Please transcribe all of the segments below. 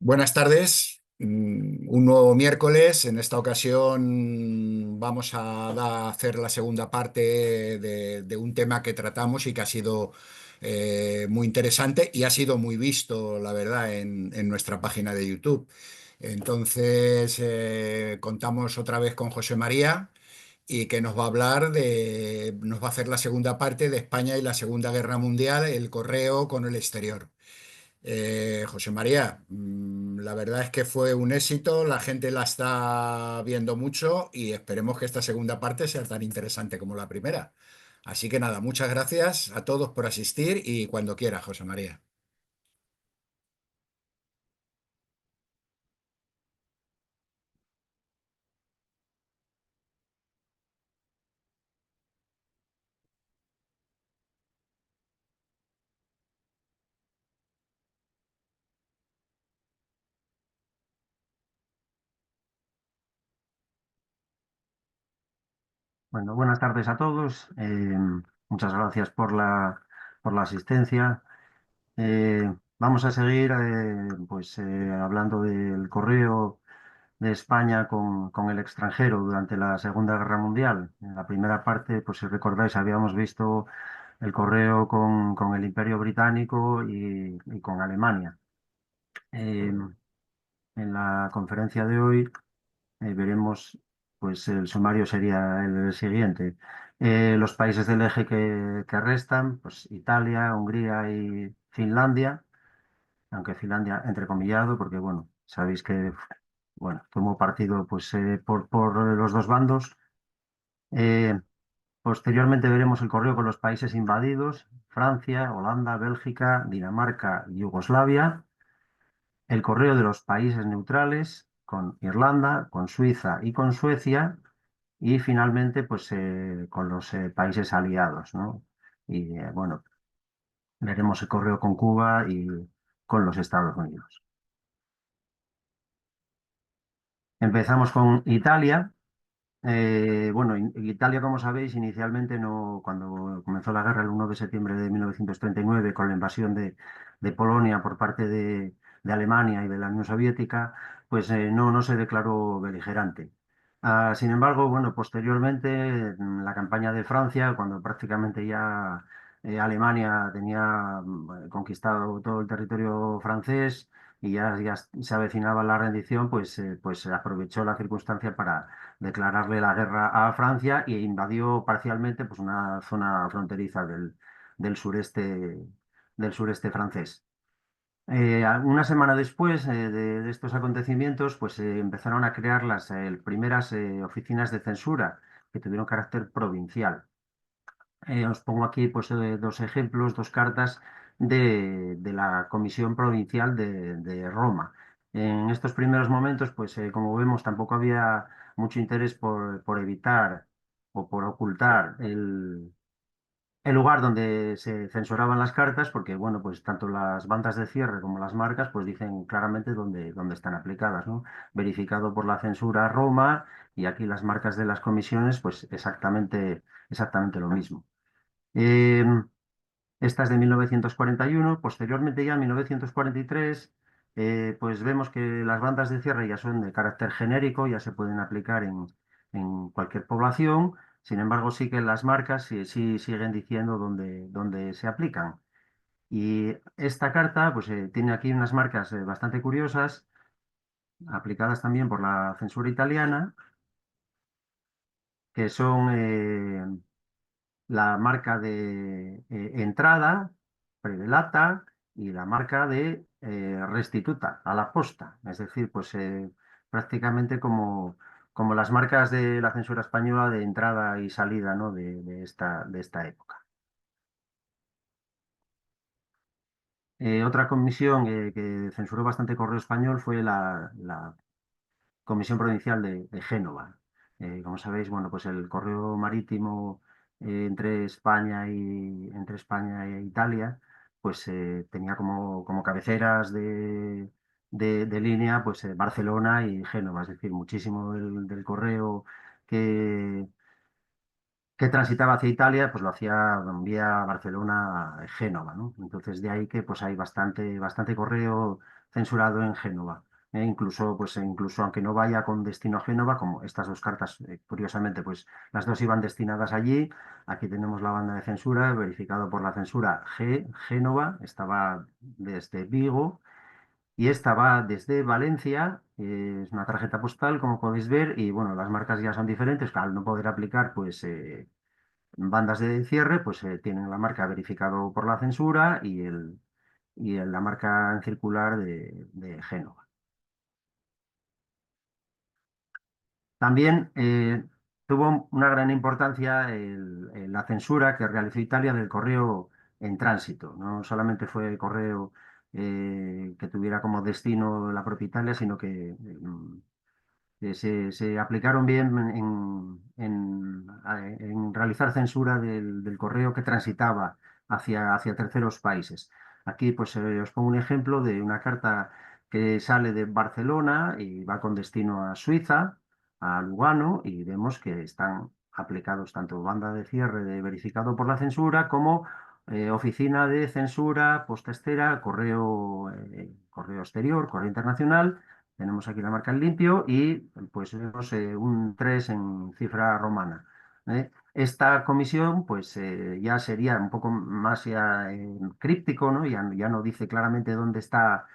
Buenas tardes, un nuevo miércoles. En esta ocasión vamos a hacer la segunda parte de un tema que tratamos y que ha sido muy interesante y ha sido muy visto, la verdad, en nuestra página de YouTube. Entonces, contamos otra vez con José María y que nos va a nos va a hacer la segunda parte de España y la Segunda Guerra Mundial, el correo con el exterior. José María, la verdad es que fue un éxito, la gente la está viendo mucho y esperemos que esta segunda parte sea tan interesante como la primera. Así que nada, muchas gracias a todos por asistir y cuando quiera, José María. Bueno, buenas tardes a todos. Muchas gracias por la asistencia. Vamos a seguir hablando del correo de España con el extranjero durante la Segunda Guerra Mundial. En la primera parte, pues si recordáis, habíamos visto el correo con el Imperio Británico y con Alemania. Eh, en la conferencia de hoy veremos, pues el sumario sería el siguiente. Los países del eje que restan, pues Italia, Hungría y Finlandia, aunque Finlandia entrecomillado, porque bueno, sabéis que bueno, tomó partido pues por los dos bandos. Eh, Posteriormente veremos el correo con los países invadidos, Francia, Holanda, Bélgica, Dinamarca y Yugoslavia. El correo de los países neutrales con Irlanda, con Suiza y con Suecia. Y finalmente, pues con los países aliados, ¿no? Y bueno, veremos el correo con Cuba y con los Estados Unidos. Empezamos con Italia. Bueno, Italia, como sabéis, inicialmente no, cuando comenzó la guerra el 1 de septiembre de 1939 con la invasión de Polonia por parte de Alemania y de la Unión Soviética, pues no se declaró beligerante. Sin embargo, bueno, posteriormente, en la campaña de Francia, cuando prácticamente ya Alemania tenía conquistado todo el territorio francés y ya se avecinaba la rendición, pues aprovechó la circunstancia para declararle la guerra a Francia e invadió parcialmente pues, una zona fronteriza del sureste, del sureste francés. Una semana después de estos acontecimientos, pues empezaron a crear las primeras oficinas de censura que tuvieron carácter provincial. Os pongo aquí pues, dos ejemplos, dos cartas de la Comisión Provincial de Roma. En estos primeros momentos, pues como vemos, tampoco había mucho interés por evitar o por ocultar el lugar donde se censuraban las cartas, porque bueno, pues tanto las bandas de cierre como las marcas, pues dicen claramente dónde están aplicadas, ¿no? Verificado por la censura Roma y aquí las marcas de las comisiones, pues exactamente lo mismo. Eh, Esta es de 1941. Posteriormente, ya en 1943, pues vemos que las bandas de cierre ya son de carácter genérico, ya se pueden aplicar en cualquier población. Sin embargo, sí que las marcas sí siguen diciendo dónde se aplican. Y esta carta, pues tiene aquí unas marcas bastante curiosas, aplicadas también por la censura italiana, que son la marca de entrada, prevelata y la marca de restituta a la posta. Es decir, pues prácticamente como las marcas de la censura española de entrada y salida, ¿no? de esta época. Otra comisión que censuró bastante correo español fue la Comisión Provincial de Génova. Como sabéis, bueno, pues el correo marítimo entre España e Italia, pues tenía como cabeceras de línea, pues Barcelona y Génova, es decir, muchísimo del correo que, que transitaba hacia Italia, pues lo hacía vía Barcelona-Génova, ¿no? Entonces de ahí que pues hay bastante correo censurado en Génova. Incluso aunque no vaya con destino a Génova, como estas dos cartas, curiosamente, pues las dos iban destinadas allí. Aquí tenemos la banda de censura, verificado por la censura Génova, estaba desde Vigo y esta va desde Valencia. Es una tarjeta postal, como podéis ver, y bueno, las marcas ya son diferentes, que al no poder aplicar, pues bandas de cierre, pues tienen la marca verificado por la censura la marca en circular de Génova. También tuvo una gran importancia la censura que realizó Italia del correo en tránsito. No solamente fue el correo que tuviera como destino la propia Italia, sino que se aplicaron bien en realizar censura del correo que transitaba hacia terceros países. Aquí pues os pongo un ejemplo de una carta que sale de Barcelona y va con destino a Suiza, a Lugano, y vemos que están aplicados tanto banda de cierre de verificado por la censura como oficina de censura, posta estera, correo exterior, correo internacional. Tenemos aquí la marca en limpio y pues vemos un 3 en cifra romana. Esta comisión pues ya sería un poco más ya, críptico, ¿no? Ya no dice claramente dónde está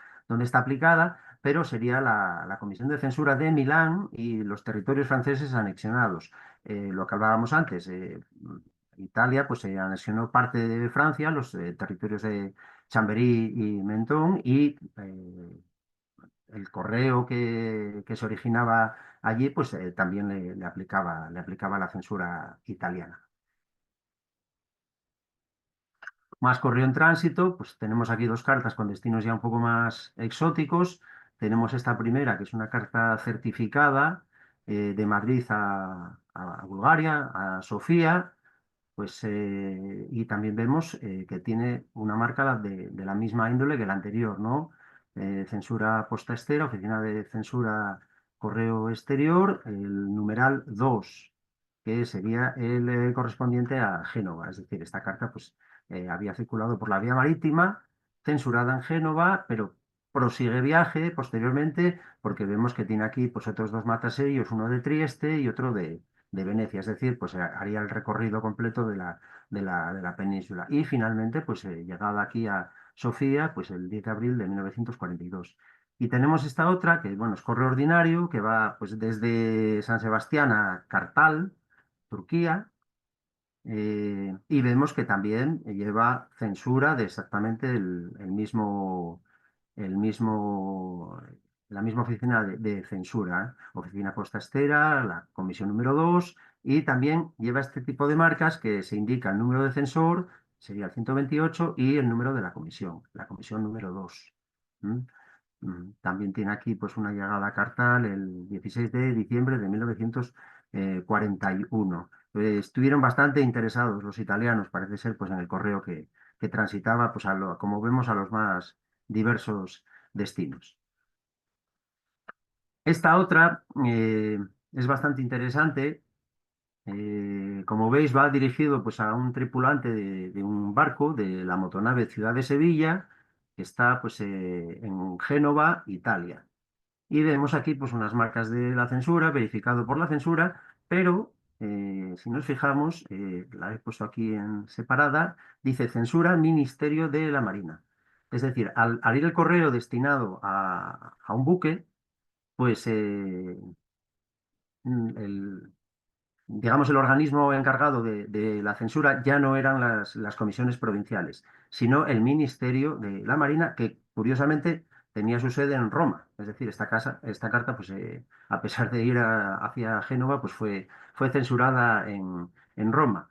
aplicada, pero sería la Comisión de Censura de Milán y los territorios franceses anexionados. Lo que hablábamos antes, Italia pues anexionó parte de Francia, los territorios de Chambéry y Menton, y el correo que se originaba allí, pues también le aplicaba la censura italiana. Más correo en tránsito, pues tenemos aquí dos cartas con destinos ya un poco más exóticos. Tenemos esta primera, que es una carta certificada de Madrid a Bulgaria, a Sofía, pues, y también vemos que tiene una marca de la misma índole que la anterior, ¿no? Censura posta estera, oficina de censura correo exterior, el numeral 2, que sería el correspondiente a Génova. Es decir, esta carta pues, había circulado por la vía marítima, censurada en Génova, pero prosigue viaje posteriormente, porque vemos que tiene aquí pues, otros dos matasellos, uno de Trieste y otro de Venecia, es decir, pues haría el recorrido completo de la península. Y finalmente, pues llegada aquí a Sofía, pues el 10 de abril de 1942. Y tenemos esta otra, que bueno, es correo ordinario, que va pues desde San Sebastián a Kartal, Turquía, y vemos que también lleva censura de exactamente el mismo, la misma oficina de censura, oficina Costa Estera, la comisión número 2, y también lleva este tipo de marcas que se indica el número de censor, sería el 128, y el número de la comisión número 2. ¿Mm? También tiene aquí pues una llegada a Cartal el 16 de diciembre de 1941. Estuvieron bastante interesados los italianos, parece ser, pues en el correo que transitaba, pues como vemos, a los más diversos destinos. Esta otra es bastante interesante. Como veis, va dirigido pues, a un tripulante de un barco de la motonave Ciudad de Sevilla, que está pues, en Génova, Italia. Y vemos aquí pues, unas marcas de la censura, verificado por la censura, pero si nos fijamos, la he puesto aquí en separada, dice censura Ministerio de la Marina. Es decir, al ir el correo destinado a un buque, pues el, digamos, el organismo encargado de la censura ya no eran las comisiones provinciales, sino el Ministerio de la Marina, que curiosamente tenía su sede en Roma. Es decir, esta carta, pues, a pesar de ir hacia Génova, pues fue censurada en Roma.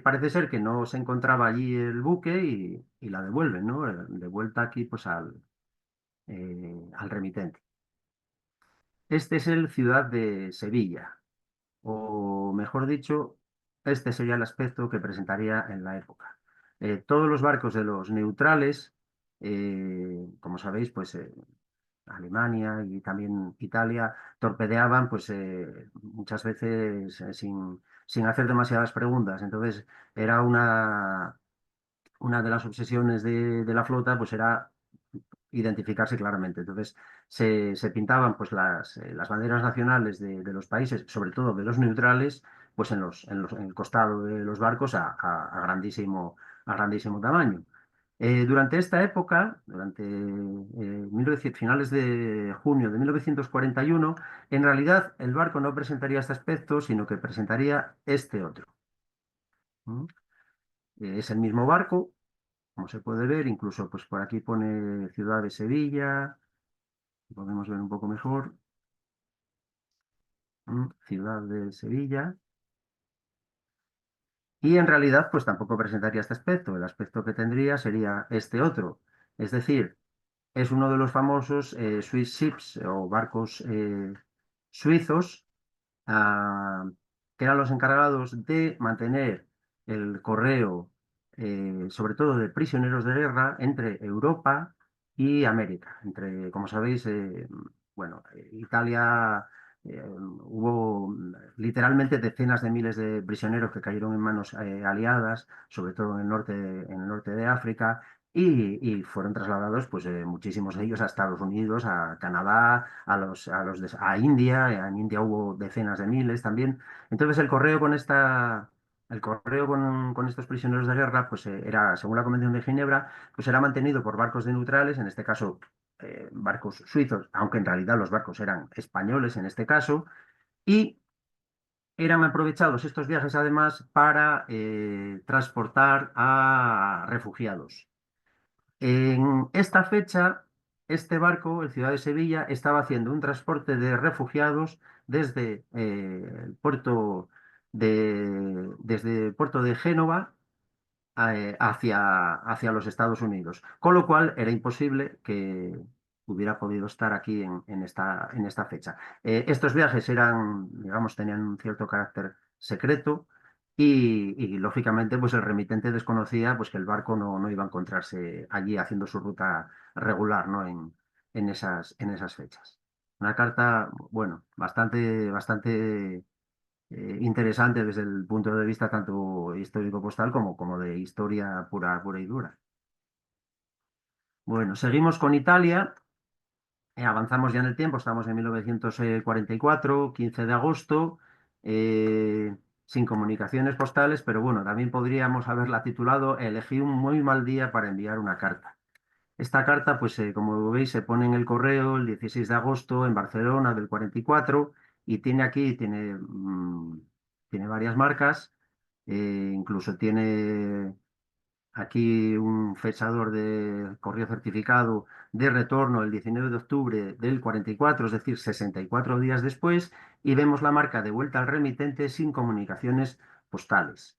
Parece ser que no se encontraba allí el buque y la devuelven, ¿no? De vuelta aquí, pues, al remitente. Este es el Ciudad de Sevilla, o mejor dicho, este sería el aspecto que presentaría en la época. Todos los barcos de los neutrales, como sabéis, pues Alemania y también Italia torpedeaban pues muchas veces sin hacer demasiadas preguntas. Entonces era una de las obsesiones de la flota, pues era identificarse claramente. Entonces, se pintaban pues las banderas nacionales de los países, sobre todo de los neutrales, pues en el costado de los barcos a grandísimo tamaño. Durante esta época, durante 1900 finales de junio de 1941, en realidad el barco no presentaría este aspecto, sino que presentaría este otro. ¿Mm? Es el mismo barco, como se puede ver, incluso pues por aquí pone Ciudad de Sevilla, podemos ver un poco mejor. Ciudad de Sevilla. Y en realidad, pues tampoco presentaría este aspecto. El aspecto que tendría sería este otro. Es decir, es uno de los famosos Swiss ships o barcos suizos, ah, que eran los encargados de mantener el correo, sobre todo de prisioneros de guerra, entre Europa y América. Como sabéis, bueno, Italia, hubo literalmente decenas de miles de prisioneros que cayeron en manos aliadas, sobre todo en el norte de África. Y fueron trasladados, pues, muchísimos de ellos a Estados Unidos, a Canadá, a India. En India hubo decenas de miles también. Entonces, el correo con estos prisioneros de guerra, pues, era, según la Convención de Ginebra, pues era mantenido por barcos de neutrales, en este caso, barcos suizos, aunque en realidad los barcos eran españoles en este caso, y eran aprovechados estos viajes además para transportar a refugiados. En esta fecha, este barco, el Ciudad de Sevilla, estaba haciendo un transporte de refugiados desde desde el puerto de Génova hacia los Estados Unidos, con lo cual era imposible que hubiera podido estar aquí en esta fecha. Estos viajes eran, digamos, tenían un cierto carácter secreto lógicamente, pues el remitente desconocía pues que el barco no iba a encontrarse allí haciendo su ruta regular, ¿no? En esas fechas. Una carta, bueno, bastante interesante desde el punto de vista tanto histórico-postal como de historia pura y dura. Bueno, seguimos con Italia. Avanzamos ya en el tiempo, estamos en 1944, 15 de agosto, sin comunicaciones postales, pero bueno, también podríamos haberla titulado Elegí un muy mal día para enviar una carta. Esta carta, pues como veis, se pone en el correo el 16 de agosto en Barcelona del 44 y tiene varias marcas, incluso tiene aquí un fechador de correo certificado de retorno el 19 de octubre del 44, es decir, 64 días después, y vemos la marca de vuelta al remitente sin comunicaciones postales.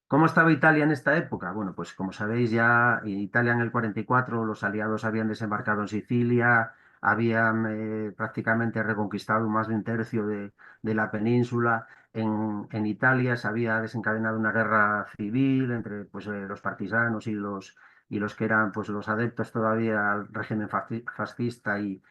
¿Cómo estaba Italia en esta época? Bueno, pues como sabéis ya, Italia en el 44, los aliados habían desembarcado en Sicilia, habían prácticamente reconquistado más de un tercio de la península. En Italia se había desencadenado una guerra civil entre pues, los partisanos y los que eran pues, los adeptos todavía al régimen fascista y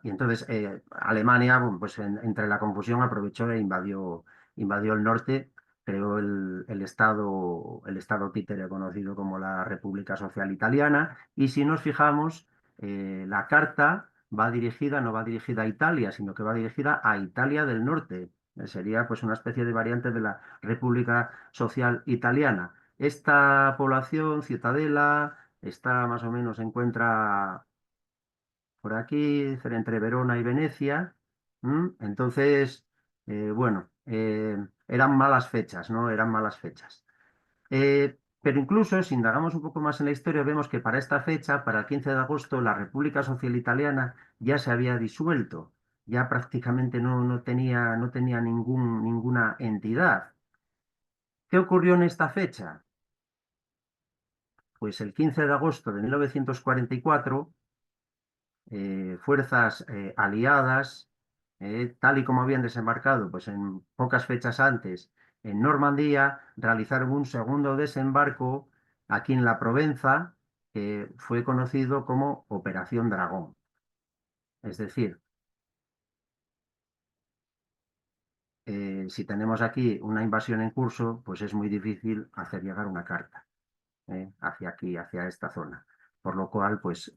entonces Alemania, bueno, pues entre la confusión aprovechó e invadió el norte, creó el Estado títere conocido como la República Social Italiana. Y si nos fijamos, la carta no va dirigida a Italia, sino que va dirigida a Italia del Norte. Sería pues una especie de variante de la República Social Italiana. Esta población, Ciutadella, está más o menos, se encuentra por aquí, entre Verona y Venecia. Entonces, bueno, eran malas fechas, ¿no? Eran malas fechas. Pero incluso, si indagamos un poco más en la historia, vemos que para esta fecha, para el 15 de agosto, la República Social Italiana ya se había disuelto, ya prácticamente no tenía ninguna entidad. ¿Qué ocurrió en esta fecha? Pues el 15 de agosto de 1944, fuerzas aliadas, tal y como habían desembarcado pues en pocas fechas antes en Normandía, realizaron un segundo desembarco aquí en la Provenza, que fue conocido como Operación Dragón. Es decir, si tenemos aquí una invasión en curso, pues es muy difícil hacer llegar una carta. hacia aquí, hacia esta zona. Por lo cual, pues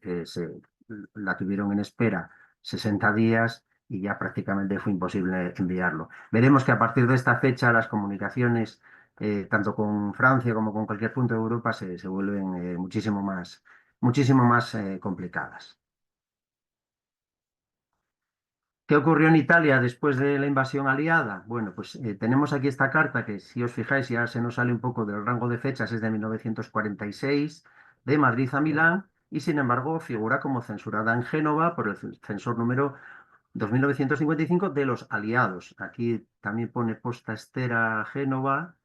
la tuvieron en espera 60 días y ya prácticamente fue imposible enviarlo. Veremos que a partir de esta fecha las comunicaciones, tanto con Francia como con cualquier punto de Europa, se vuelven muchísimo más complicadas. ¿Qué ocurrió en Italia después de la invasión aliada? Bueno, pues tenemos aquí esta carta que, si os fijáis, ya se nos sale un poco del rango de fechas, es de 1946, de Madrid a Milán, y sin embargo figura como censurada en Génova por el censor número 2955 de los aliados. Aquí también pone Posta Estera Génova,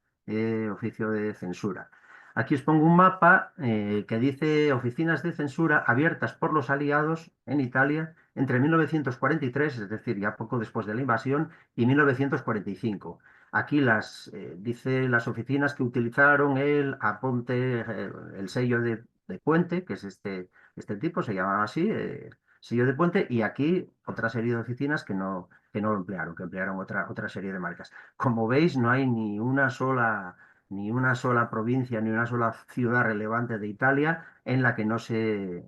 oficio de censura. Aquí os pongo un mapa que dice oficinas de censura abiertas por los aliados en Italia entre 1943, es decir, ya poco después de la invasión, y 1945. Aquí dice las oficinas que utilizaron el aponte, el sello de puente, que es este tipo, se llamaba así, sello de puente, y aquí otra serie de oficinas que no lo emplearon, que emplearon otra serie de marcas. Como veis, no hay ni una sola provincia, ni una sola ciudad relevante de Italia en la que no se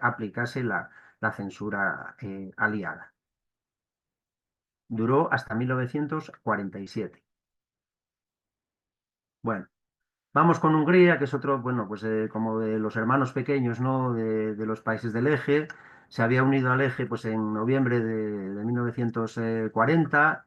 aplicase la censura aliada. Duró hasta 1947. Bueno, vamos con Hungría, que es otro, bueno, pues como de los hermanos pequeños, ¿no? De los países del Eje. Se había unido al Eje pues en noviembre de 1940.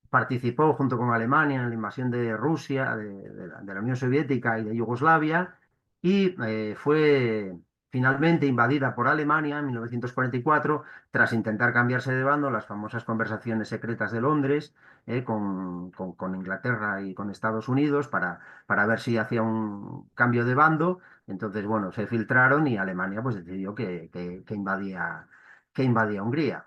Participó junto con Alemania en la invasión de Rusia, de la Unión Soviética y de Yugoslavia, y fue finalmente invadida por Alemania en 1944 tras intentar cambiarse de bando, las famosas conversaciones secretas de Londres con Inglaterra y con Estados Unidos para ver si hacía un cambio de bando. Entonces, bueno, se filtraron y Alemania pues decidió que invadía Hungría.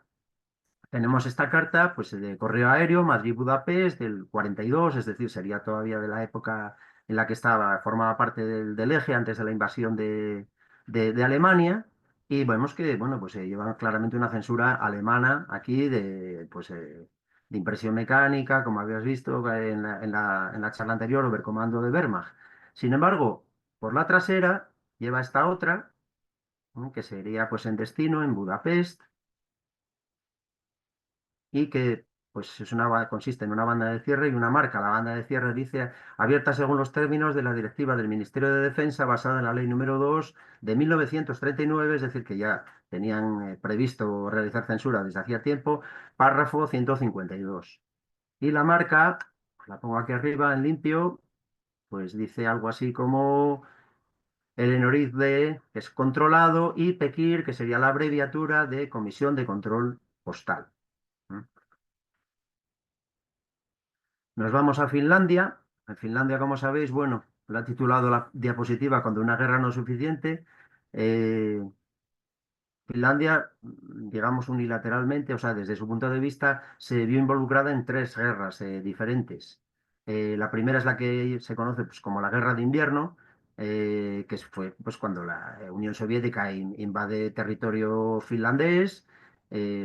Tenemos esta carta pues, de correo aéreo Madrid-Budapest del 42, es decir, sería todavía de la época en la que formaba parte del eje antes de la invasión de Alemania. Y vemos que bueno, pues, se lleva claramente una censura alemana aquí de impresión mecánica, como habías visto en la charla anterior, Oberkommando de Wehrmacht. Sin embargo, por la trasera lleva esta otra, que sería pues, en destino, en Budapest, y que pues consiste en una banda de cierre y una marca. La banda de cierre dice abierta según los términos de la directiva del Ministerio de Defensa basada en la ley número 2 de 1939, es decir, que ya tenían previsto realizar censura desde hacía tiempo, párrafo 152. Y la marca, os la pongo aquí arriba en limpio, pues dice algo así como Eleonoriz de, que es controlado, y PEKIR, que sería la abreviatura de Comisión de Control Postal. ¿Mm? Nos vamos a Finlandia. En Finlandia, como sabéis, bueno, la ha titulado la diapositiva Cuando una guerra no es suficiente. Eh, Finlandia, digamos unilateralmente, o sea, desde su punto de vista, se vio involucrada en tres guerras diferentes. La primera es la que se conoce pues, como la Guerra de Invierno, que fue pues, cuando la Unión Soviética invade territorio finlandés.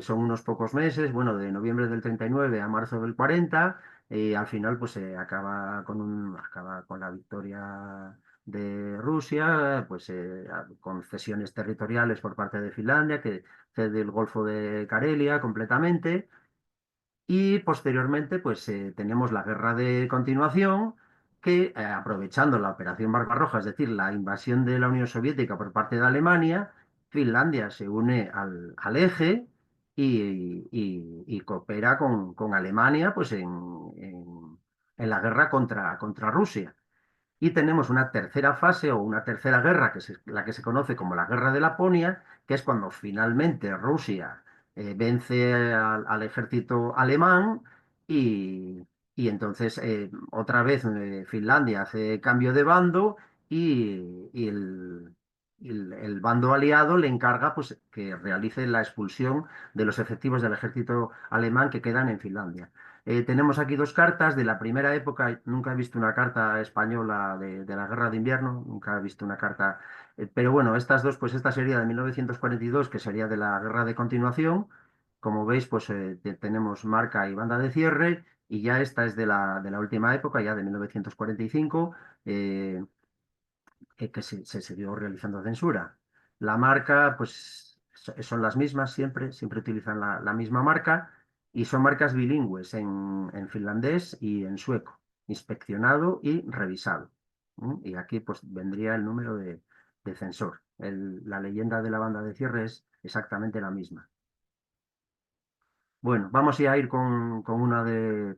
Son unos pocos meses, bueno, de noviembre del 39 a marzo del 40. Al final, pues se acaba con la victoria de Rusia, pues con cesiones territoriales por parte de Finlandia, que cede el Golfo de Karelia completamente. Y posteriormente, pues tenemos la guerra de continuación, que aprovechando la Operación Barbarroja, es decir, la invasión de la Unión Soviética por parte de Alemania, Finlandia se une al eje y coopera con Alemania pues, en la guerra contra Rusia. Y tenemos una tercera fase o una tercera guerra, que es la que se conoce como la Guerra de Laponia, que es cuando finalmente Rusia vence al ejército alemán y, y entonces otra vez Finlandia hace cambio de bando y el bando aliado le encarga pues, que realice la expulsión de los efectivos del ejército alemán que quedan en Finlandia. Tenemos aquí dos cartas de la primera época. Nunca he visto una carta española de la Guerra de Invierno, nunca he visto una carta. Pero bueno, estas dos, pues esta sería de 1942, que sería de la Guerra de Continuación. Como veis, pues tenemos marca y banda de cierre, y ya esta es de la última época, ya de 1945. que se siguió realizando censura. La marca, pues son las mismas siempre, siempre utilizan la misma marca y son marcas bilingües en finlandés y en sueco, inspeccionado y revisado. Y aquí pues vendría el número de censor. La leyenda de la banda de cierre es exactamente la misma. Bueno, vamos ya a ir con una de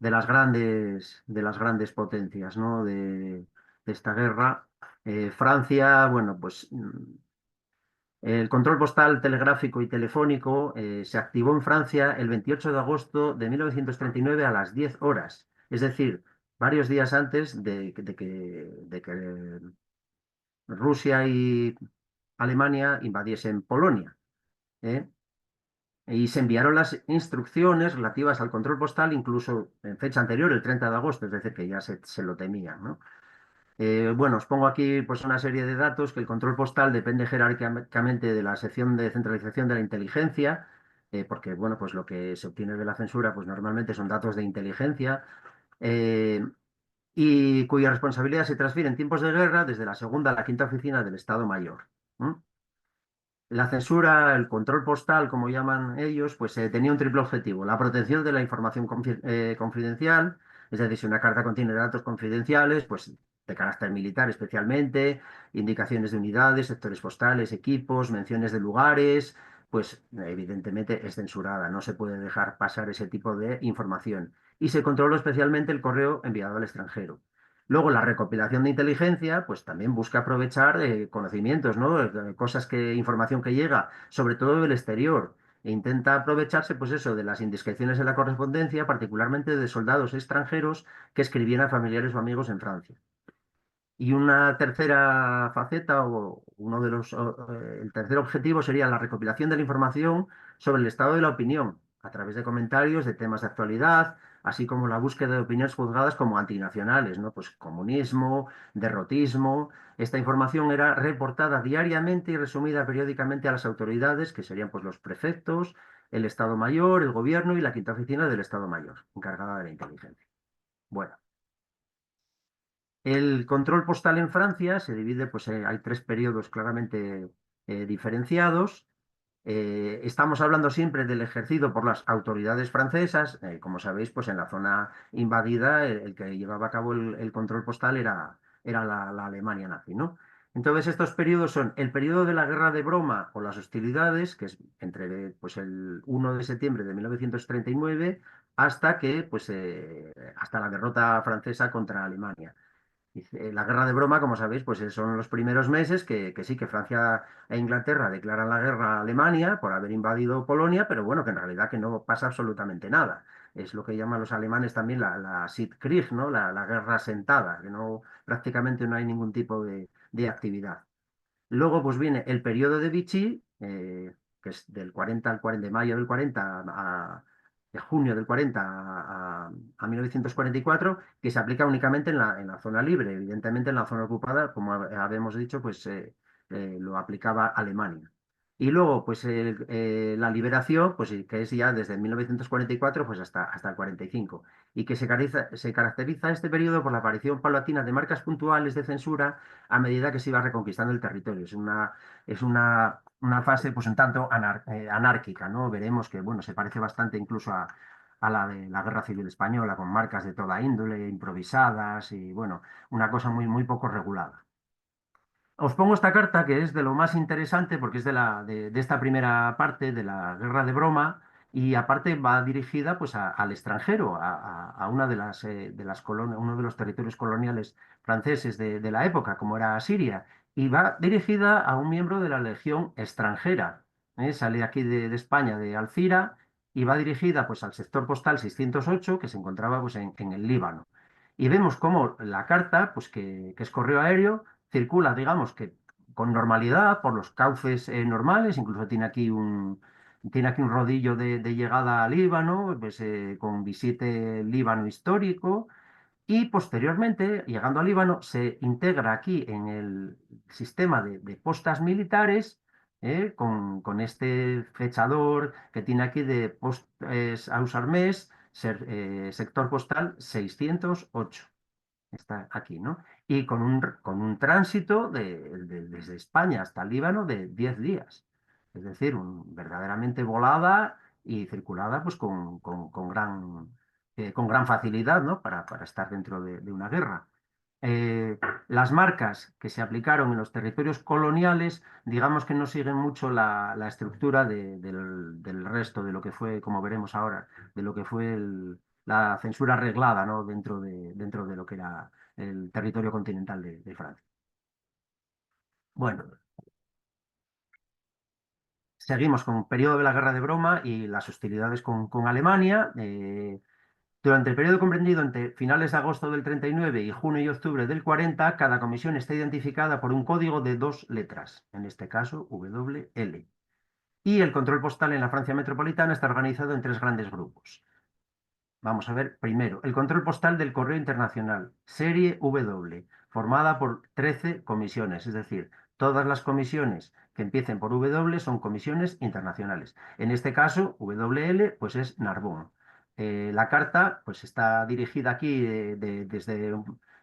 las grandes potencias, ¿no? De esta guerra. Francia, bueno, pues el control postal telegráfico y telefónico se activó en Francia el 28 de agosto de 1939 a las 10 horas, es decir, varios días antes de que Rusia y Alemania invadiesen Polonia. ¿Eh? Y se enviaron las instrucciones relativas al control postal incluso en fecha anterior, el 30 de agosto, es decir, que ya se lo temían, ¿no? Bueno, os pongo aquí pues, una serie de datos que el control postal depende jerárquicamente de la sección de centralización de la inteligencia, porque bueno, pues lo que se obtiene de la censura pues, normalmente son datos de inteligencia, eh, y cuya responsabilidad se transfiere en tiempos de guerra desde la segunda a la quinta oficina del Estado Mayor. La censura, el control postal, como llaman ellos, pues tenía un triple objetivo: la protección de la información confidencial, es decir, si una carta contiene datos confidenciales, pues de carácter militar especialmente, indicaciones de unidades, sectores postales, equipos, menciones de lugares, pues evidentemente es censurada, no se puede dejar pasar ese tipo de información. Y se controló especialmente el correo enviado al extranjero. Luego, la recopilación de inteligencia, pues también busca aprovechar conocimientos, ¿no? Cosas información que llega, sobre todo del exterior. E intenta aprovecharse, pues eso, de las indiscreciones en la correspondencia, particularmente de soldados extranjeros que escribían a familiares o amigos en Francia. Y una tercera faceta, o el tercer objetivo sería la recopilación de la información sobre el estado de la opinión, a través de comentarios de temas de actualidad, así como la búsqueda de opiniones juzgadas como antinacionales, ¿no? Pues comunismo, derrotismo. Esta información era reportada diariamente y resumida periódicamente a las autoridades, que serían pues los prefectos, el Estado Mayor, el Gobierno y la quinta oficina del Estado Mayor, encargada de la inteligencia. Bueno. El control postal en Francia se divide, pues hay tres periodos claramente diferenciados. Estamos hablando siempre del ejercido por las autoridades francesas. Como sabéis, pues en la zona invadida el que llevaba a cabo el control postal era la Alemania nazi, ¿no? Entonces estos periodos son el periodo de la Guerra de Broma o las hostilidades, que es entre pues, el 1 de septiembre de 1939 hasta la derrota francesa contra Alemania. La guerra de broma, como sabéis, pues son los primeros meses que sí, que Francia e Inglaterra declaran la guerra a Alemania por haber invadido Polonia, pero bueno, que en realidad que no pasa absolutamente nada. Es lo que llaman los alemanes también la Siegkrieg, ¿no? La guerra sentada, que no, prácticamente no hay ningún tipo de actividad. Luego, pues viene el periodo de Vichy, que es del 40 al 40, de mayo del 40 de junio del 40 a 1944, que se aplica únicamente en la zona libre. Evidentemente, en la zona ocupada, como habíamos dicho, pues lo aplicaba Alemania. Y luego, pues la liberación, pues que es ya desde 1944 pues hasta el 45, y que se caracteriza este periodo por la aparición paulatina de marcas puntuales de censura a medida que se iba reconquistando el territorio. Es una fase pues un tanto anárquica, ¿no? Veremos que, bueno, se parece bastante incluso a la de la Guerra Civil Española, con marcas de toda índole, improvisadas y, bueno, una cosa muy, muy poco regulada. Os pongo esta carta que es de lo más interesante porque es de esta primera parte de la Guerra de Broma, y aparte va dirigida pues al extranjero, a una de las colonias, uno de los territorios coloniales franceses de la época, como era Siria, y va dirigida a un miembro de la Legión extranjera. Sale aquí de España, de Alcira, y va dirigida pues al sector postal 608 que se encontraba pues en el Líbano. Y vemos cómo la carta, pues que es correo aéreo, circula, digamos que con normalidad por los cauces normales, incluso tiene aquí un rodillo de llegada a Líbano, pues, con visite Líbano histórico, y posteriormente, llegando a Líbano, se integra aquí en el sistema de postas militares, con este fechador que tiene aquí de postes aux armées, sector postal 608. está aquí, ¿no? Y con un tránsito desde España hasta el Líbano de 10 días. Es decir, verdaderamente volada y circulada pues con gran facilidad, ¿no? Para estar dentro de una guerra. Las marcas que se aplicaron en los territorios coloniales, digamos que no siguen mucho la estructura del resto de lo que fue, como veremos ahora, de lo que fue la censura reglada, ¿no? dentro de lo que era el territorio continental de Francia. Bueno, seguimos con el periodo de la Guerra de Broma y las hostilidades con Alemania. Durante el periodo comprendido entre finales de agosto del 39 y junio y octubre del 40, cada comisión está identificada por un código de 2 letras, en este caso WL. Y el control postal en la Francia metropolitana está organizado en 3 grandes grupos. Vamos a ver primero, el control postal del Correo Internacional, serie W, formada por 13 comisiones, es decir, todas las comisiones que empiecen por W son comisiones internacionales. En este caso, WL, pues es Narbonne. La carta, pues está dirigida aquí desde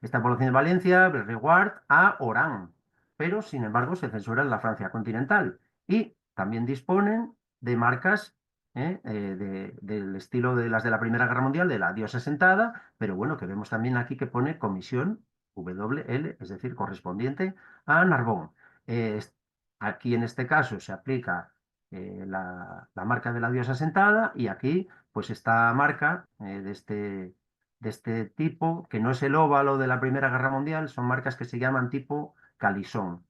esta población de Valencia, Belreguard, a Orán, pero sin embargo se censura en la Francia continental y también disponen de marcas del estilo de las de la Primera Guerra Mundial, de la diosa sentada, pero bueno, que vemos también aquí que pone comisión WL, es decir, correspondiente a Narbonne. Eh, es- Aquí en este caso se aplica la marca de la diosa sentada y aquí pues esta marca de este tipo, que no es el óvalo de la Primera Guerra Mundial, son marcas que se llaman tipo calisón.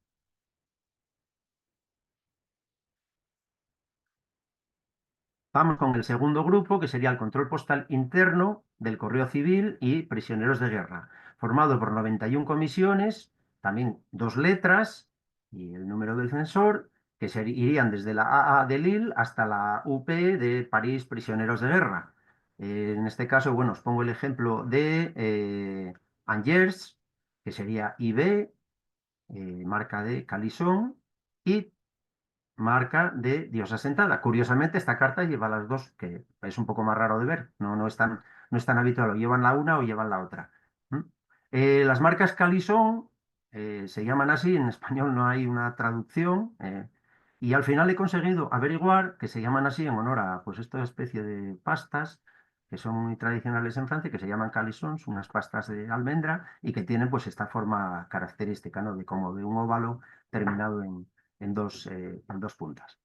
Vamos con el segundo grupo, que sería el control postal interno del Correo Civil y prisioneros de guerra, formado por 91 comisiones, también 2 letras y el número del censor, que irían desde la AA de Lille hasta la UP de París, prisioneros de guerra. En este caso, bueno, os pongo el ejemplo de Angers, que sería IB, marca de Calisón, y marca de diosa sentada. Curiosamente, esta carta lleva las dos, que es un poco más raro de ver, no es tan habitual, o llevan la una o llevan la otra. ¿Mm? Las marcas Calisón se llaman así, en español no hay una traducción, y al final he conseguido averiguar que se llaman así en honor a pues esta especie de pastas que son muy tradicionales en Francia, que se llaman calisons, unas pastas de almendra, y que tienen pues esta forma característica, ¿no? De como de un óvalo terminado en dos puntas.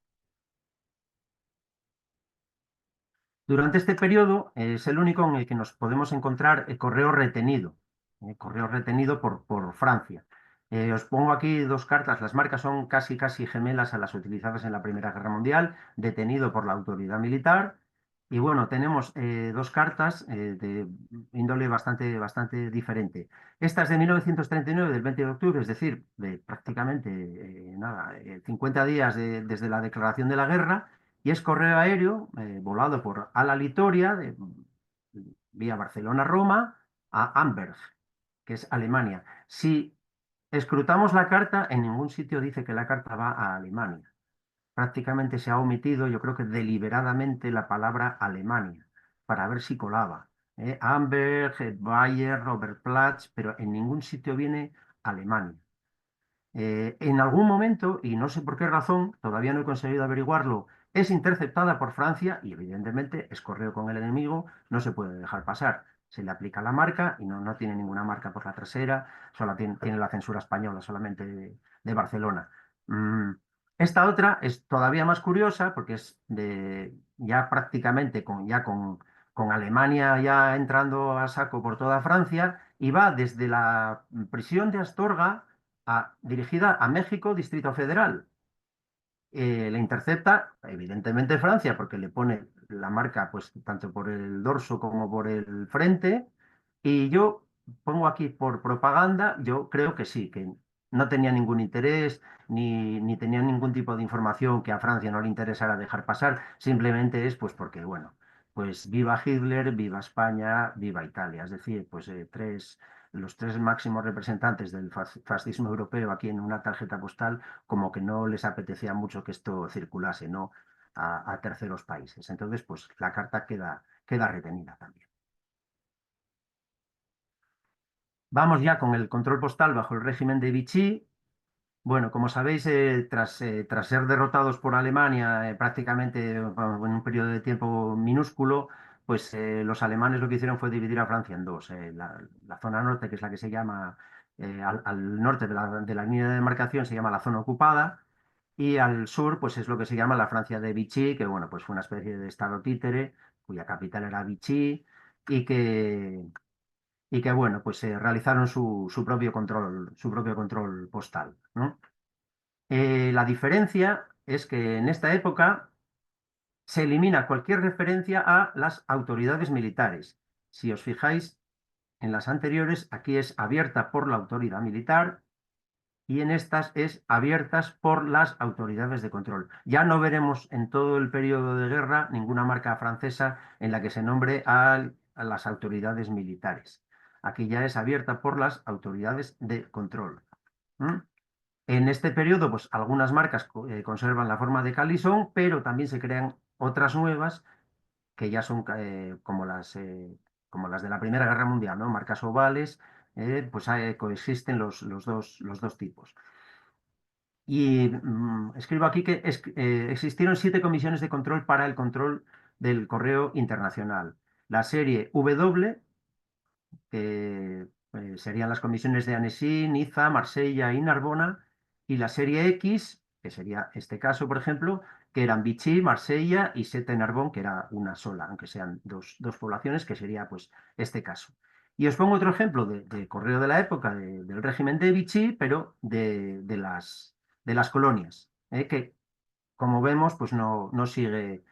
Durante este periodo es el único en el que nos podemos encontrar correo retenido por Francia. Os pongo aquí 2 cartas, las marcas son casi casi gemelas a las utilizadas en la Primera Guerra Mundial, detenido por la autoridad militar. Y bueno, tenemos 2 cartas de índole bastante, bastante diferente. Esta es de 1939, del 20 de octubre, es decir, de prácticamente nada, 50 días desde la declaración de la guerra, y es correo aéreo volado por Ala Litoria, vía Barcelona-Roma, a Amberg, que es Alemania. Si escrutamos la carta, en ningún sitio dice que la carta va a Alemania. Prácticamente se ha omitido, yo creo que deliberadamente, la palabra Alemania, para ver si colaba. Amberg, Bayer, Oberplatz, pero en ningún sitio viene Alemania. En algún momento, y no sé por qué razón, todavía no he conseguido averiguarlo, es interceptada por Francia y evidentemente es correo con el enemigo, no se puede dejar pasar. Se le aplica la marca y no tiene ninguna marca por la trasera, solo tiene la censura española solamente de Barcelona. Mm, Esta otra es todavía más curiosa porque es ya prácticamente con Alemania ya entrando a saco por toda Francia y va desde la prisión de Astorga dirigida a México, Distrito Federal. Le intercepta, evidentemente, Francia, porque le pone la marca, pues, tanto por el dorso como por el frente. Y yo pongo aquí por propaganda, yo creo que sí, que no tenía ningún interés, ni tenía ningún tipo de información que a Francia no le interesara dejar pasar, simplemente es pues porque, bueno, pues viva Hitler, viva España, viva Italia. Es decir, pues los tres máximos representantes del fascismo europeo aquí en una tarjeta postal, como que no les apetecía mucho que esto circulase, ¿no? A terceros países. Entonces, pues la carta queda retenida también. Vamos ya con el control postal bajo el régimen de Vichy. Bueno, como sabéis, tras ser derrotados por Alemania prácticamente bueno, en un periodo de tiempo minúsculo, pues los alemanes lo que hicieron fue dividir a Francia en dos. La zona norte, que es la que se llama, al norte de la línea de demarcación, se llama la zona ocupada, y al sur, pues es lo que se llama la Francia de Vichy, que bueno, pues fue una especie de estado títere, cuya capital era Vichy, y que, bueno, pues realizaron su propio control postal, ¿no? La diferencia es que en esta época se elimina cualquier referencia a las autoridades militares. Si os fijáis en las anteriores, aquí es abierta por la autoridad militar y en estas es abiertas por las autoridades de control. Ya no veremos en todo el periodo de guerra ninguna marca francesa en la que se nombre a las autoridades militares. Aquí ya es abierta por las autoridades de control. ¿Mm? En este periodo, pues algunas marcas conservan la forma de calisón, pero también se crean otras nuevas que ya son como las de la Primera Guerra Mundial, ¿no? Marcas ovales, pues coexisten los dos tipos. Y escribo aquí que existieron 7 comisiones de control para el control del correo internacional. La serie W, que serían las comisiones de Annecy, Niza, Marsella y Narbona, y la serie X, que sería este caso, por ejemplo, que eran Vichy, Marsella y Sète-Narbonne, que era una sola, aunque sean dos poblaciones, que sería pues este caso. Y os pongo otro ejemplo de correo de la época del régimen de Vichy, pero de las colonias, que como vemos, pues no sigue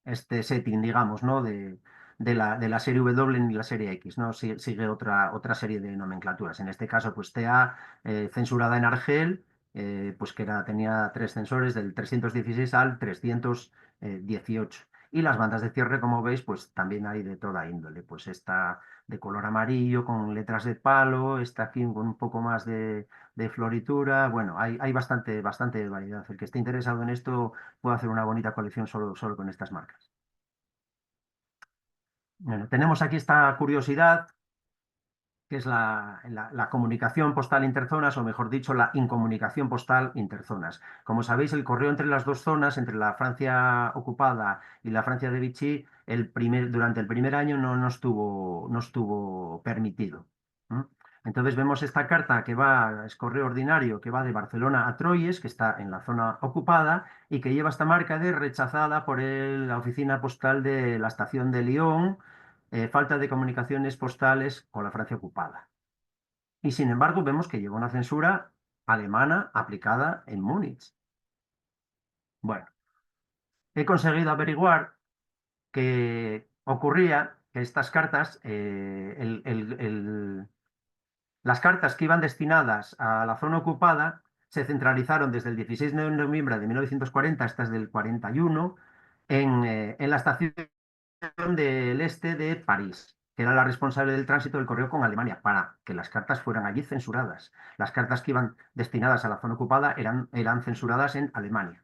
este setting, digamos, ¿no? De la serie W ni la serie X, ¿no? Sigue otra serie de nomenclaturas. En este caso, pues TA, censurada en Argel, pues que tenía 3 censores del 316 al 318. Y las bandas de cierre, como veis, pues también hay de toda índole. Pues esta de color amarillo con letras de palo, esta aquí con un poco más de floritura. Bueno, hay bastante variedad. El que esté interesado en esto puedo hacer una bonita colección solo con estas marcas. Bueno, tenemos aquí esta curiosidad, que es la comunicación postal interzonas, o mejor dicho, la incomunicación postal interzonas. Como sabéis, el correo entre las dos zonas, entre la Francia ocupada y la Francia de Vichy, durante el primer año no estuvo permitido. ¿Mm? Entonces vemos esta carta es correo ordinario que va de Barcelona a Troyes, que está en la zona ocupada, y que lleva esta marca de rechazada por la oficina postal de la estación de Lyon, falta de comunicaciones postales con la Francia ocupada. Y sin embargo, vemos que lleva una censura alemana aplicada en Múnich. Bueno, he conseguido averiguar que ocurría que estas cartas, las cartas que iban destinadas a la zona ocupada, se centralizaron desde el 16 de noviembre de 1940 hasta el 41 en la estación del este de París, que era la responsable del tránsito del correo con Alemania, para que las cartas fueran allí censuradas. Las cartas que iban destinadas a la zona ocupada eran censuradas en Alemania.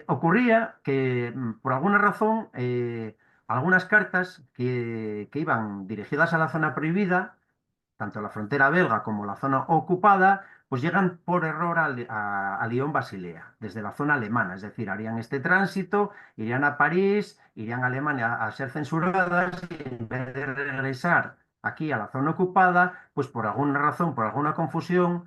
Ocurría que, por alguna razón, algunas cartas que iban dirigidas a la zona prohibida, tanto la frontera belga como la zona ocupada, pues llegan por error a Lyon-Basilea, desde la zona alemana. Es decir, harían este tránsito, irían a París, irían a Alemania a ser censuradas y en vez de regresar aquí a la zona ocupada, pues por alguna razón, por alguna confusión,